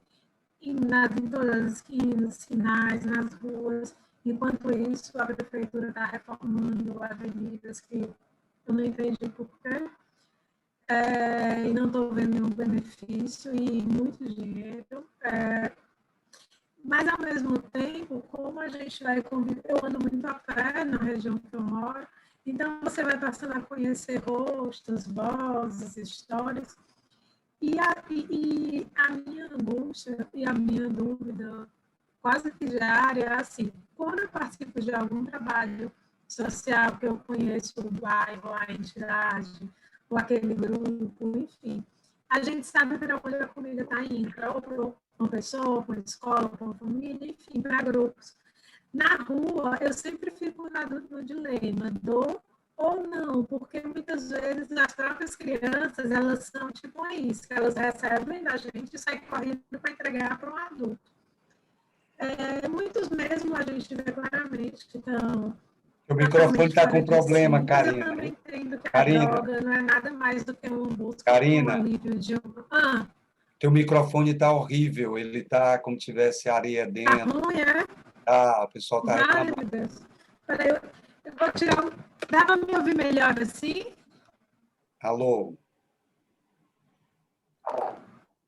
em todas as esquinas, sinais, nas ruas. Enquanto isso, a prefeitura está reformando avenidas que eu não entendi por quê, e não estou vendo nenhum benefício e muito dinheiro. Mas, ao mesmo tempo, como a gente vai conviver, eu ando muito a pé na região que eu moro, então você vai passando a conhecer rostos, vozes, histórias. E a minha angústia e a minha dúvida quase que diária é assim, quando eu participo de algum trabalho social que eu conheço, o bairro, a entidade, ou aquele grupo, enfim. A gente sabe para onde a comida está indo, para uma pessoa, para uma escola, para uma família, enfim, para grupos. Na rua, eu sempre fico no dilema, dou ou não, porque muitas vezes as próprias crianças, elas são tipo isso, elas recebem da gente e saem correndo para entregar para um adulto. Muitos mesmo a gente vê claramente que estão... O microfone está com problema, Karina. Eu também entendo que Karina. a droga não é nada mais do que um busca Karina, um alívio de um... teu microfone está horrível, ele está como se tivesse areia dentro. Tá ruim, é? Ah, o pessoal está reclamando. Ai, meu Deus. Peraí, eu vou tirar... Dá para me ouvir melhor assim? Alô?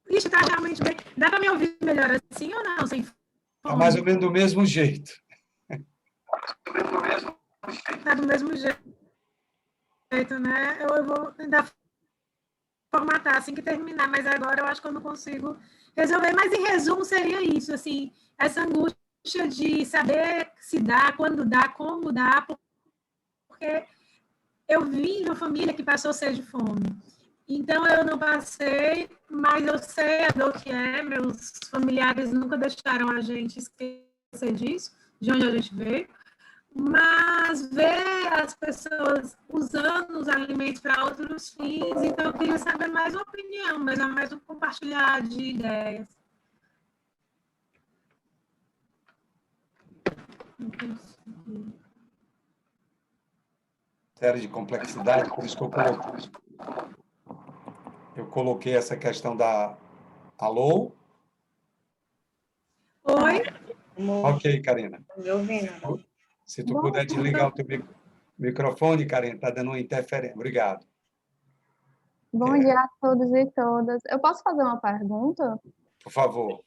Ixi, está realmente bem. Dá para me ouvir melhor assim ou não? Sem fone? Está mais ou menos do mesmo jeito. Está do mesmo jeito, né? Eu vou ainda formatar assim que terminar, mas agora eu acho que eu não consigo resolver. Mas, em resumo, seria isso, assim, essa angústia de saber se dá, quando dá, como dá, porque eu vim de uma família que passou sede e fome. Então, eu não passei, mas eu sei a dor que é, meus familiares nunca deixaram a gente esquecer disso, de onde a gente veio. Mas ver as pessoas usando os alimentos para outros fins, então eu queria saber mais uma opinião, mas é mais um compartilhar de ideias. Série de complexidade, por isso que eu coloquei essa questão da... Alô? Oi? Ok, Karina. Me ouvindo? Se tu puder desligar o teu microfone, Karina, está dando uma interferência. Obrigado. Bom dia a todos e todas. Eu posso fazer uma pergunta? Por favor.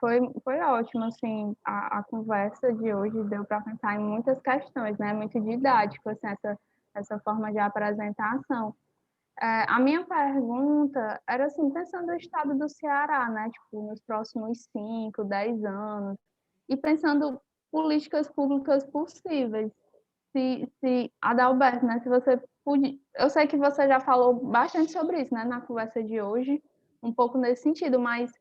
Foi ótimo, assim, a conversa de hoje deu para pensar em muitas questões, né? Muito didático, assim, essa forma de apresentação. A minha pergunta era, assim, pensando no estado do Ceará, né? Tipo, nos próximos 5, 10 anos, e pensando políticas públicas possíveis. Se Adalberto, né, se você puder... Eu sei que você já falou bastante sobre isso, né, na conversa de hoje, um pouco nesse sentido, mas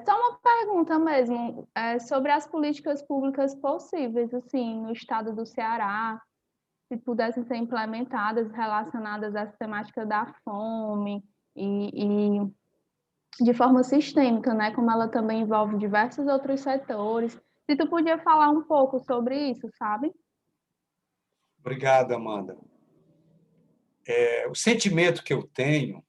só uma pergunta mesmo, sobre as políticas públicas possíveis, assim, no estado do Ceará, se pudessem ser implementadas relacionadas à temática da fome e de forma sistêmica, né, como ela também envolve diversos outros setores. Se tu podia falar um pouco sobre isso, sabe? Obrigado, Amanda. O sentimento que eu tenho,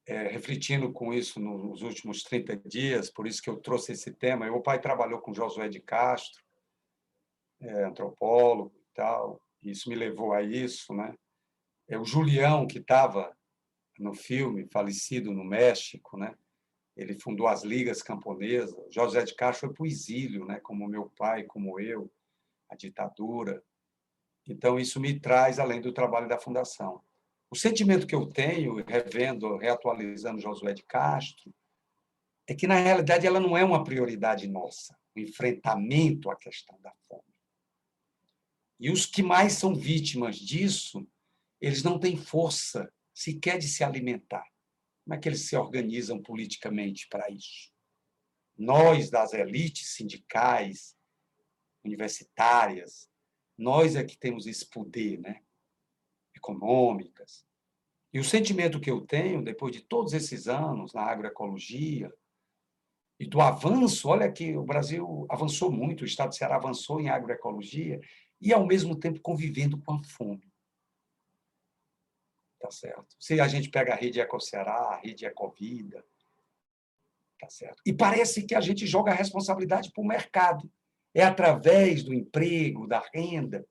refletindo com isso nos últimos 30 dias, por isso que eu trouxe esse tema, meu pai trabalhou com Josué de Castro, antropólogo e tal, e isso me levou a isso, né? O Julião, que estava no filme, falecido no México, né? Ele fundou as Ligas Camponesas. José de Castro foi para o exílio, né? Como meu pai, como eu, a ditadura. Então, isso me traz, além do trabalho da Fundação. O sentimento que eu tenho, revendo, reatualizando Josué de Castro, é que, na realidade, ela não é uma prioridade nossa, o enfrentamento à questão da fome. E os que mais são vítimas disso, eles não têm força sequer de se alimentar. Como é que eles se organizam politicamente para isso? Nós, das elites sindicais, universitárias, nós é que temos esse poder, né? Econômicas. E o sentimento que eu tenho, depois de todos esses anos na agroecologia, e do avanço, olha que o Brasil avançou muito, o Estado do Ceará avançou em agroecologia, e, ao mesmo tempo, convivendo com a fome. Tá certo? Se a gente pega a Rede Ecoceará, a Rede Ecovida, tá certo? E parece que a gente joga a responsabilidade para o mercado. É através do emprego, da renda.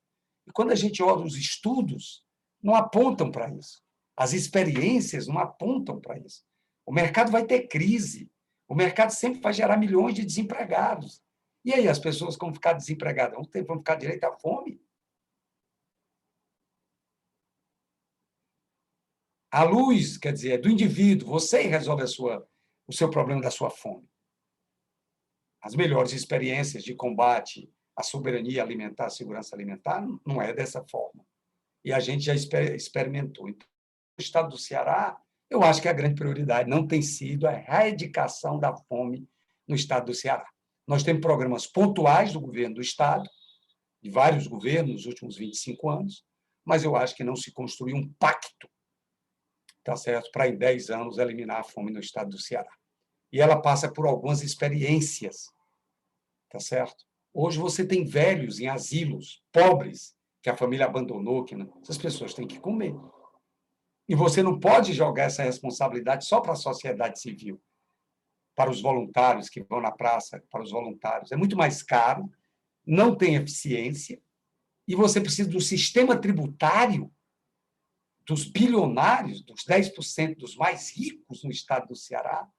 E quando a gente olha os estudos, não apontam para isso. As experiências não apontam para isso. O mercado vai ter crise. O mercado sempre vai gerar milhões de desempregados. E aí, as pessoas vão ficar desempregadas? Vão ficar direito à fome? A luz, quer dizer, é do indivíduo. Você resolve o seu problema da sua fome. As melhores experiências de combate a soberania alimentar, a segurança alimentar, não é dessa forma. E a gente já experimentou. Então, no estado do Ceará, eu acho que a grande prioridade não tem sido a erradicação da fome no estado do Ceará. Nós temos programas pontuais do governo do estado, de vários governos nos últimos 25 anos, mas eu acho que não se construiu um pacto, tá certo, para em 10 anos eliminar a fome no estado do Ceará. E ela passa por algumas experiências, tá certo? Hoje você tem velhos em asilos, pobres, que a família abandonou, que não... essas pessoas têm que comer. E você não pode jogar essa responsabilidade só para a sociedade civil, para os voluntários que vão na praça, para os voluntários. É muito mais caro, não tem eficiência, e você precisa do sistema tributário dos bilionários, dos 10% dos mais ricos no estado do Ceará,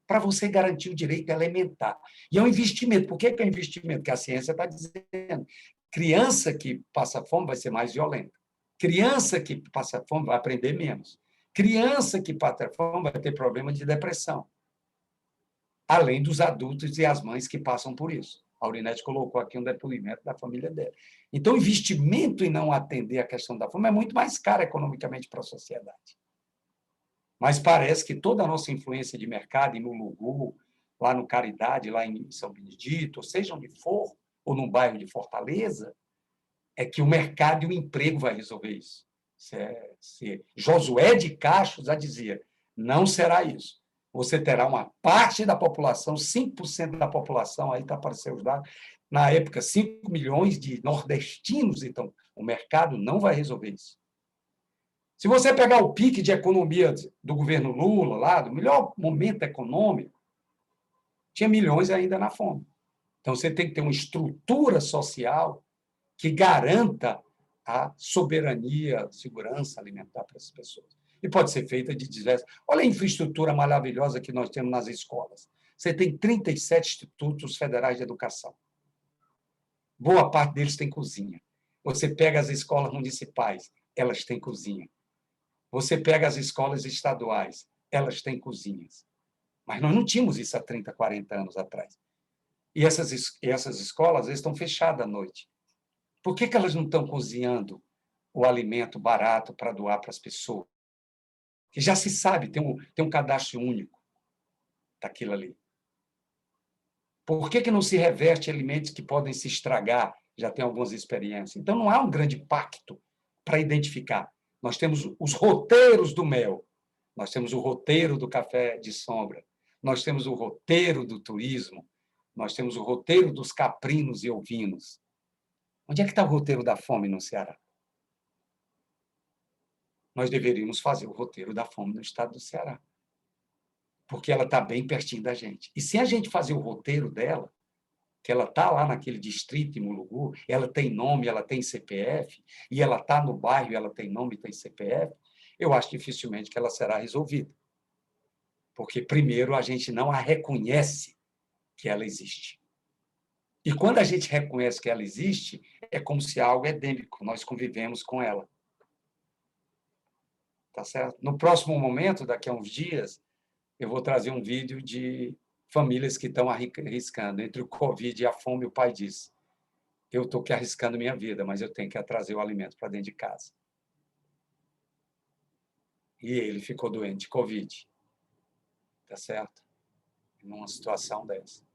para você garantir o direito elementar. E é um investimento. Por que é um investimento? Porque a ciência está dizendo. Criança que passa fome vai ser mais violenta. Criança que passa fome vai aprender menos. Criança que passa fome vai ter problema de depressão. Além dos adultos e as mães que passam por isso. A Aurinete colocou aqui um depoimento da família dela. Então, o investimento em não atender a questão da fome é muito mais caro economicamente para a sociedade. Mas parece que toda a nossa influência de mercado, em Mulugu, lá no Caridade, lá em São Benedito, ou seja onde for, ou no bairro de Fortaleza, é que o mercado e o emprego vai resolver isso. Josué de Castro já dizia, não será isso. Você terá uma parte da população, 5% da população, aí está aparecendo os dados, na época, 5 milhões de nordestinos, então, o mercado não vai resolver isso. Se você pegar o pique de economia do governo Lula, lá, do melhor momento econômico, tinha milhões ainda na fome. Então, você tem que ter uma estrutura social que garanta a soberania, segurança alimentar para essas pessoas. E pode ser feita de diversas... Olha a infraestrutura maravilhosa que nós temos nas escolas. Você tem 37 institutos federais de educação. Boa parte deles tem cozinha. Você pega as escolas municipais, elas têm cozinha. Você pega as escolas estaduais, elas têm cozinhas. Mas nós não tínhamos isso há 30, 40 anos atrás. E essas escolas, às vezes, estão fechadas à noite. Por que elas não estão cozinhando o alimento barato para doar para as pessoas? Que já se sabe, tem um cadastro único daquilo ali. Por que não se reverte alimentos que podem se estragar? Já tem algumas experiências. Então, não há um grande pacto para identificar. Nós temos os roteiros do mel, nós temos o roteiro do café de sombra, nós temos o roteiro do turismo, nós temos o roteiro dos caprinos e ovinos. Onde é que está o roteiro da fome no Ceará? Nós deveríamos fazer o roteiro da fome no estado do Ceará, porque ela está bem pertinho da gente. E se a gente fazer o roteiro dela, que ela está lá naquele distrito em Mulugu, ela tem nome, ela tem CPF, e ela está no bairro, ela tem nome e tem CPF, eu acho dificilmente que ela será resolvida. Porque, primeiro, a gente não a reconhece que ela existe. E quando a gente reconhece que ela existe, é como se algo é endêmico, nós convivemos com ela. Tá certo? No próximo momento, daqui a uns dias, eu vou trazer um vídeo de famílias que estão arriscando. Entre o Covid e a fome, o pai diz, eu estou aqui arriscando minha vida, mas eu tenho que trazer o alimento para dentro de casa. E ele ficou doente de Covid. Tá certo? Numa situação dessa.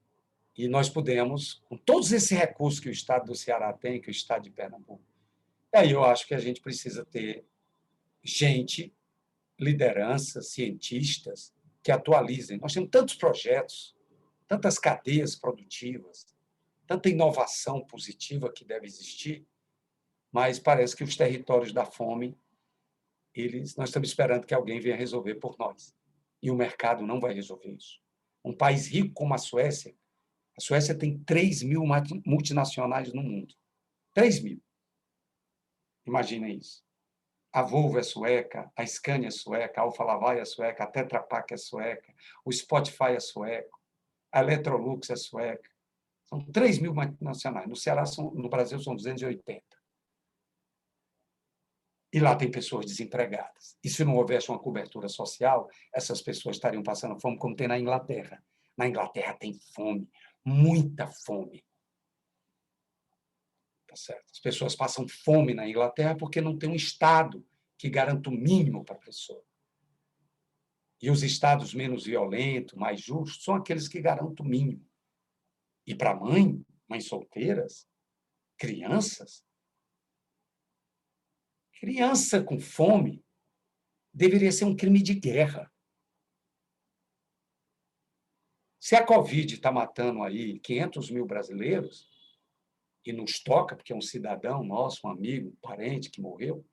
E nós podemos, com todos esses recursos que o estado do Ceará tem, que o estado de Pernambuco, aí eu acho que a gente precisa ter gente, lideranças, cientistas, que atualizem. Nós temos tantos projetos, tantas cadeias produtivas, tanta inovação positiva que deve existir, mas parece que os territórios da fome, nós estamos esperando que alguém venha resolver por nós. E o mercado não vai resolver isso. Um país rico como a Suécia tem 3 mil multinacionais no mundo. 3 mil. Imaginem isso. A Volvo é sueca, a Scania é sueca, a Alfa Laval é sueca, a Tetra Pak é sueca, o Spotify é sueco, a Electrolux é sueca. São 3 mil multinacionais. No Ceará, no Brasil, são 280. E lá tem pessoas desempregadas. E se não houvesse uma cobertura social, essas pessoas estariam passando fome, como tem na Inglaterra. Na Inglaterra tem fome, muita fome. Tá certo? As pessoas passam fome na Inglaterra porque não tem um Estado que garanta o mínimo para a pessoa. E os estados menos violentos, mais justos, são aqueles que garantem o mínimo. E para mães solteiras, criança com fome deveria ser um crime de guerra. Se a Covid está matando aí 500 mil brasileiros, e nos toca, porque é um cidadão nosso, um amigo, um parente que morreu,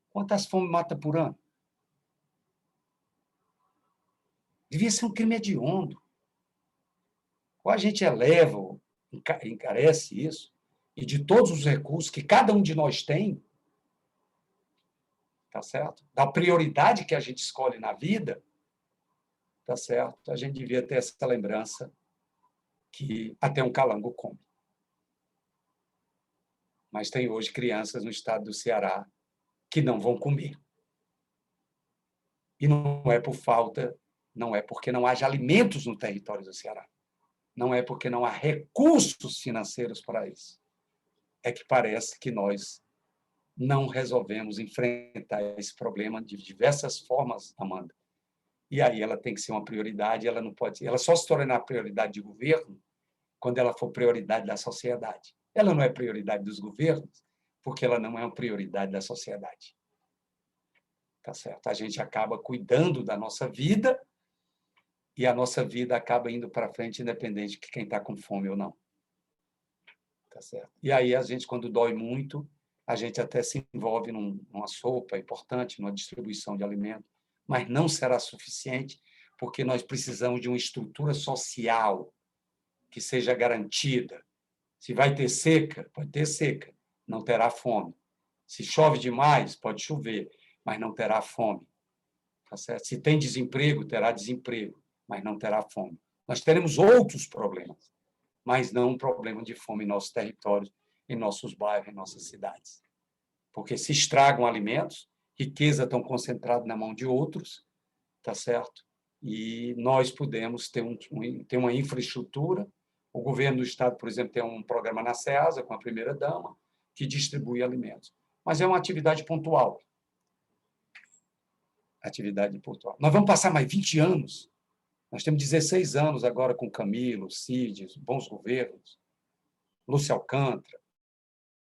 quantas fomes mata por ano? Devia ser um crime hediondo. Ou a gente eleva, encarece isso, e de todos os recursos que cada um de nós tem, tá certo? Da prioridade que a gente escolhe na vida, tá certo? A gente devia ter essa lembrança que até um calango come. Mas tem hoje crianças no estado do Ceará que não vão comer. E não é por falta, não é porque não haja alimentos no território do Ceará. Não é porque não há recursos financeiros para isso. É que parece que nós não resolvemos enfrentar esse problema de diversas formas, Amanda. E aí ela tem que ser uma prioridade, ela não pode, ela só se tornará prioridade de governo quando ela for prioridade da sociedade. Ela não é prioridade dos governos, porque ela não é uma prioridade da sociedade. Tá certo? A gente acaba cuidando da nossa vida e a nossa vida acaba indo para frente, independente de quem está com fome ou não. Tá certo? E aí, a gente, quando dói muito, a gente até se envolve numa sopa importante, numa distribuição de alimento, mas não será suficiente, porque nós precisamos de uma estrutura social que seja garantida. Se vai ter seca, pode ter seca, não terá fome. Se chove demais, pode chover, mas não terá fome. Tá certo? Se tem desemprego, terá desemprego, mas não terá fome. Nós teremos outros problemas, mas não um problema de fome em nossos territórios, em nossos bairros, em nossas cidades. Porque se estragam alimentos, riqueza estão concentrada na mão de outros, tá certo? E nós podemos ter uma infraestrutura. O governo do estado, por exemplo, tem um programa na SEASA, com a primeira-dama, que distribui alimentos. Mas é uma atividade pontual. Atividade pontual. Nós vamos passar mais 20 anos. Nós temos 16 anos agora com Camilo, Cid, bons governos, Lúcia Alcântara,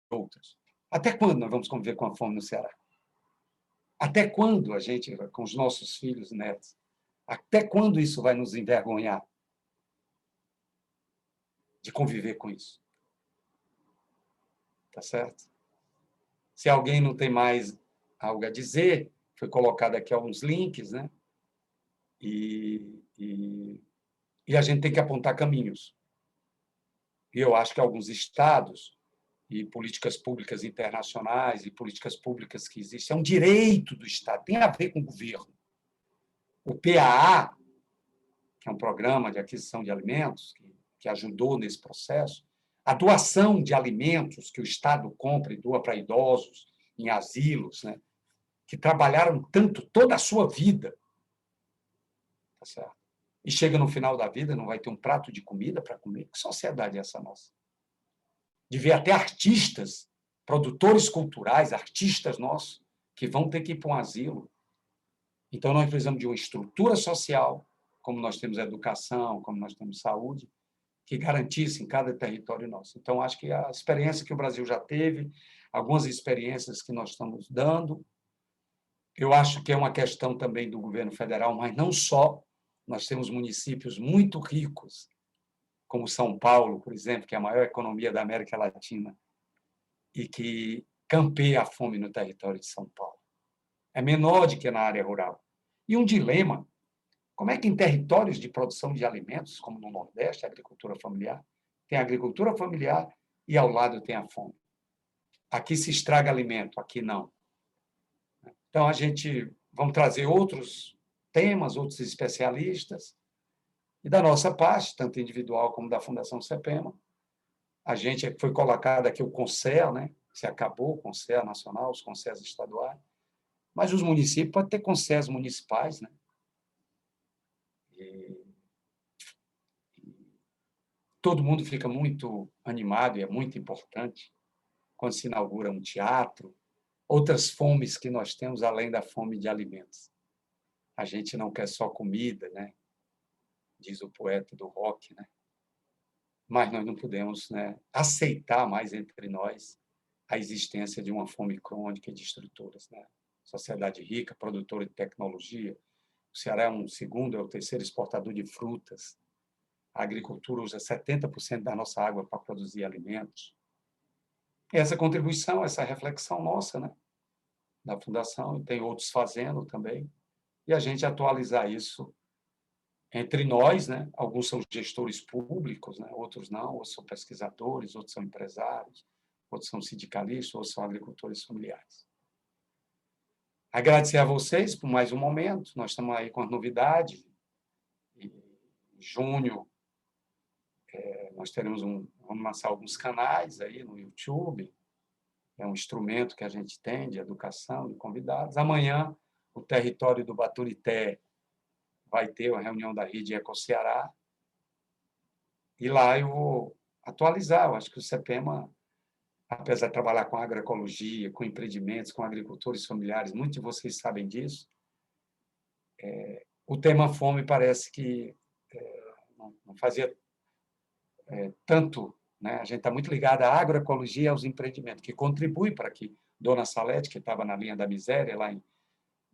outros. Até quando nós vamos conviver com a fome no Ceará? Até quando a gente, com os nossos filhos e netos, até quando isso vai nos envergonhar de conviver com isso? Tá certo? Se alguém não tem mais algo a dizer, foi colocado aqui alguns links, né? E a gente tem que apontar caminhos. E eu acho que alguns estados e políticas públicas internacionais e políticas públicas que existem, é um direito do Estado, tem a ver com o governo. O PAA, que é um programa de aquisição de alimentos, que ajudou nesse processo, a doação de alimentos que o Estado compra e doa para idosos em asilos, né, que trabalharam tanto toda a sua vida, tá certo? E chega no final da vida, não vai ter um prato de comida para comer. Que sociedade é essa nossa? De ver até artistas, produtores culturais, artistas nossos, que vão ter que ir para um asilo. Então, nós precisamos de uma estrutura social, como nós temos educação, como nós temos saúde, que garantisse em cada território nosso. Então, acho que a experiência que o Brasil já teve, algumas experiências que nós estamos dando, eu acho que é uma questão também do governo federal, mas não só. Nós temos municípios muito ricos, como São Paulo, por exemplo, que é a maior economia da América Latina, e que campeia a fome no território de São Paulo. É menor do que na área rural. E um dilema: como é que em territórios de produção de alimentos, como no Nordeste, a agricultura familiar, tem a agricultura familiar e ao lado tem a fome? Aqui se estraga alimento, aqui não. Então, vamos trazer outros temas, outros especialistas, e da nossa parte, tanto individual como da Fundação CEPEMA, a gente foi colocado aqui o CONSER, né? Se acabou o CONSER nacional, os CONSERs estaduais, mas os municípios podem ter CONSERs municipais, né? todo mundo fica muito animado, e é muito importante, quando se inaugura um teatro, outras fomes que nós temos, além da fome de alimentos. A gente não quer só comida, né? Diz o poeta do rock, né? Mas nós não podemos, né, aceitar mais entre nós a existência de uma fome crônica e de estruturas, né? Sociedade rica, produtora de tecnologia. O Ceará é o terceiro exportador de frutas. A agricultura usa 70% da nossa água para produzir alimentos. E essa contribuição, essa reflexão nossa, né, da Fundação, e tem outros fazendo também, e a gente atualizar isso entre nós, né? Alguns são gestores públicos, né? Outros não, outros são pesquisadores, outros são empresários, outros são sindicalistas, outros são agricultores familiares. Agradecer a vocês por mais um momento. Nós estamos aí com as novidades. Em junho, nós vamos lançar alguns canais aí no YouTube. É um instrumento que a gente tem de educação, de convidados. Amanhã, o território do Baturité vai ter uma reunião da Rede Eco-Ceará, e lá eu vou atualizar. Eu acho que o CEPEMA, apesar de trabalhar com agroecologia, com empreendimentos, com agricultores familiares, muitos de vocês sabem disso, o tema fome parece que não fazia tanto, né? A gente está muito ligado à agroecologia e aos empreendimentos, que contribui para que Dona Salete, que estava na linha da miséria,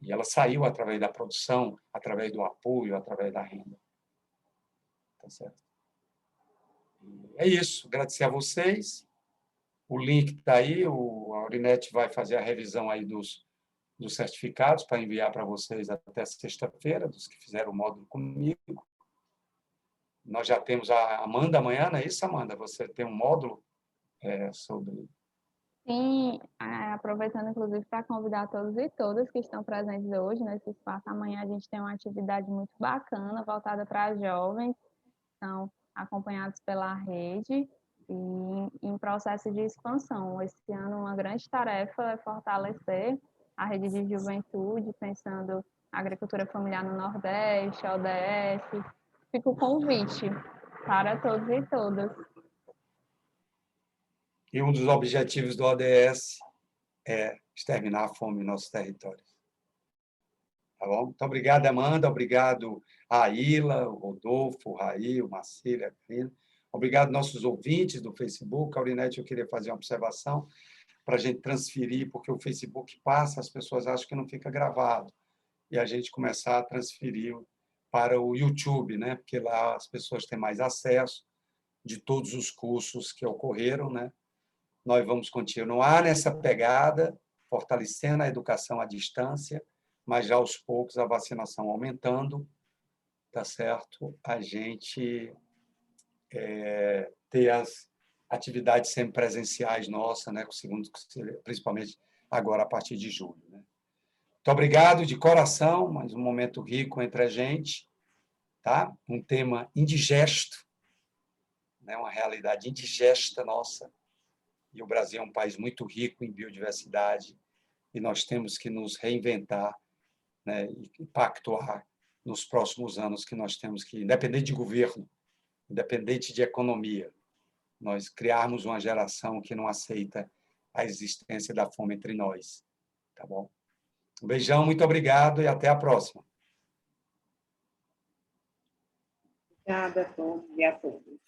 e ela saiu através da produção, através do apoio, através da renda. Tá certo? É isso. Agradecer a vocês. O link está aí. A Aurinete vai fazer a revisão aí dos certificados para enviar para vocês até sexta-feira, dos que fizeram o módulo comigo. Nós já temos a Amanda amanhã, não é isso, Amanda? Você tem um módulo sobre... Sim, aproveitando, inclusive, para convidar todos e todas que estão presentes hoje nesse espaço. Amanhã a gente tem uma atividade muito bacana, voltada para jovens, são acompanhados pela rede e em processo de expansão. Esse ano, uma grande tarefa é fortalecer a rede de juventude, pensando a agricultura familiar no Nordeste, ODS. Fica o convite para todos e todas. E um dos objetivos do ODS é exterminar a fome em nossos territórios. Tá bom? Muito obrigado, Amanda. Obrigado a Ilha, o Rodolfo, o Raí, o Marcílio, a Karina. Obrigado nossos ouvintes do Facebook. Aurinete, eu queria fazer uma observação para a gente transferir, porque o Facebook passa, as pessoas acham que não fica gravado. E a gente começar a transferir para o YouTube, né? Porque lá as pessoas têm mais acesso de todos os cursos que ocorreram, né? Nós vamos continuar nessa pegada, fortalecendo a educação à distância, mas já aos poucos a vacinação aumentando, tá certo? A gente ter as atividades sempre presenciais nossas, né? Principalmente agora a partir de julho, né? Muito obrigado de coração, mais um momento rico entre a gente, tá? Um tema indigesto, né? Uma realidade indigesta nossa. E o Brasil é um país muito rico em biodiversidade e nós temos que nos reinventar, né, e pactuar nos próximos anos que nós temos que, independente de governo, independente de economia, nós criarmos uma geração que não aceita a existência da fome entre nós. Tá bom? Um beijão, muito obrigado e até a próxima. Obrigada a todos e a todas.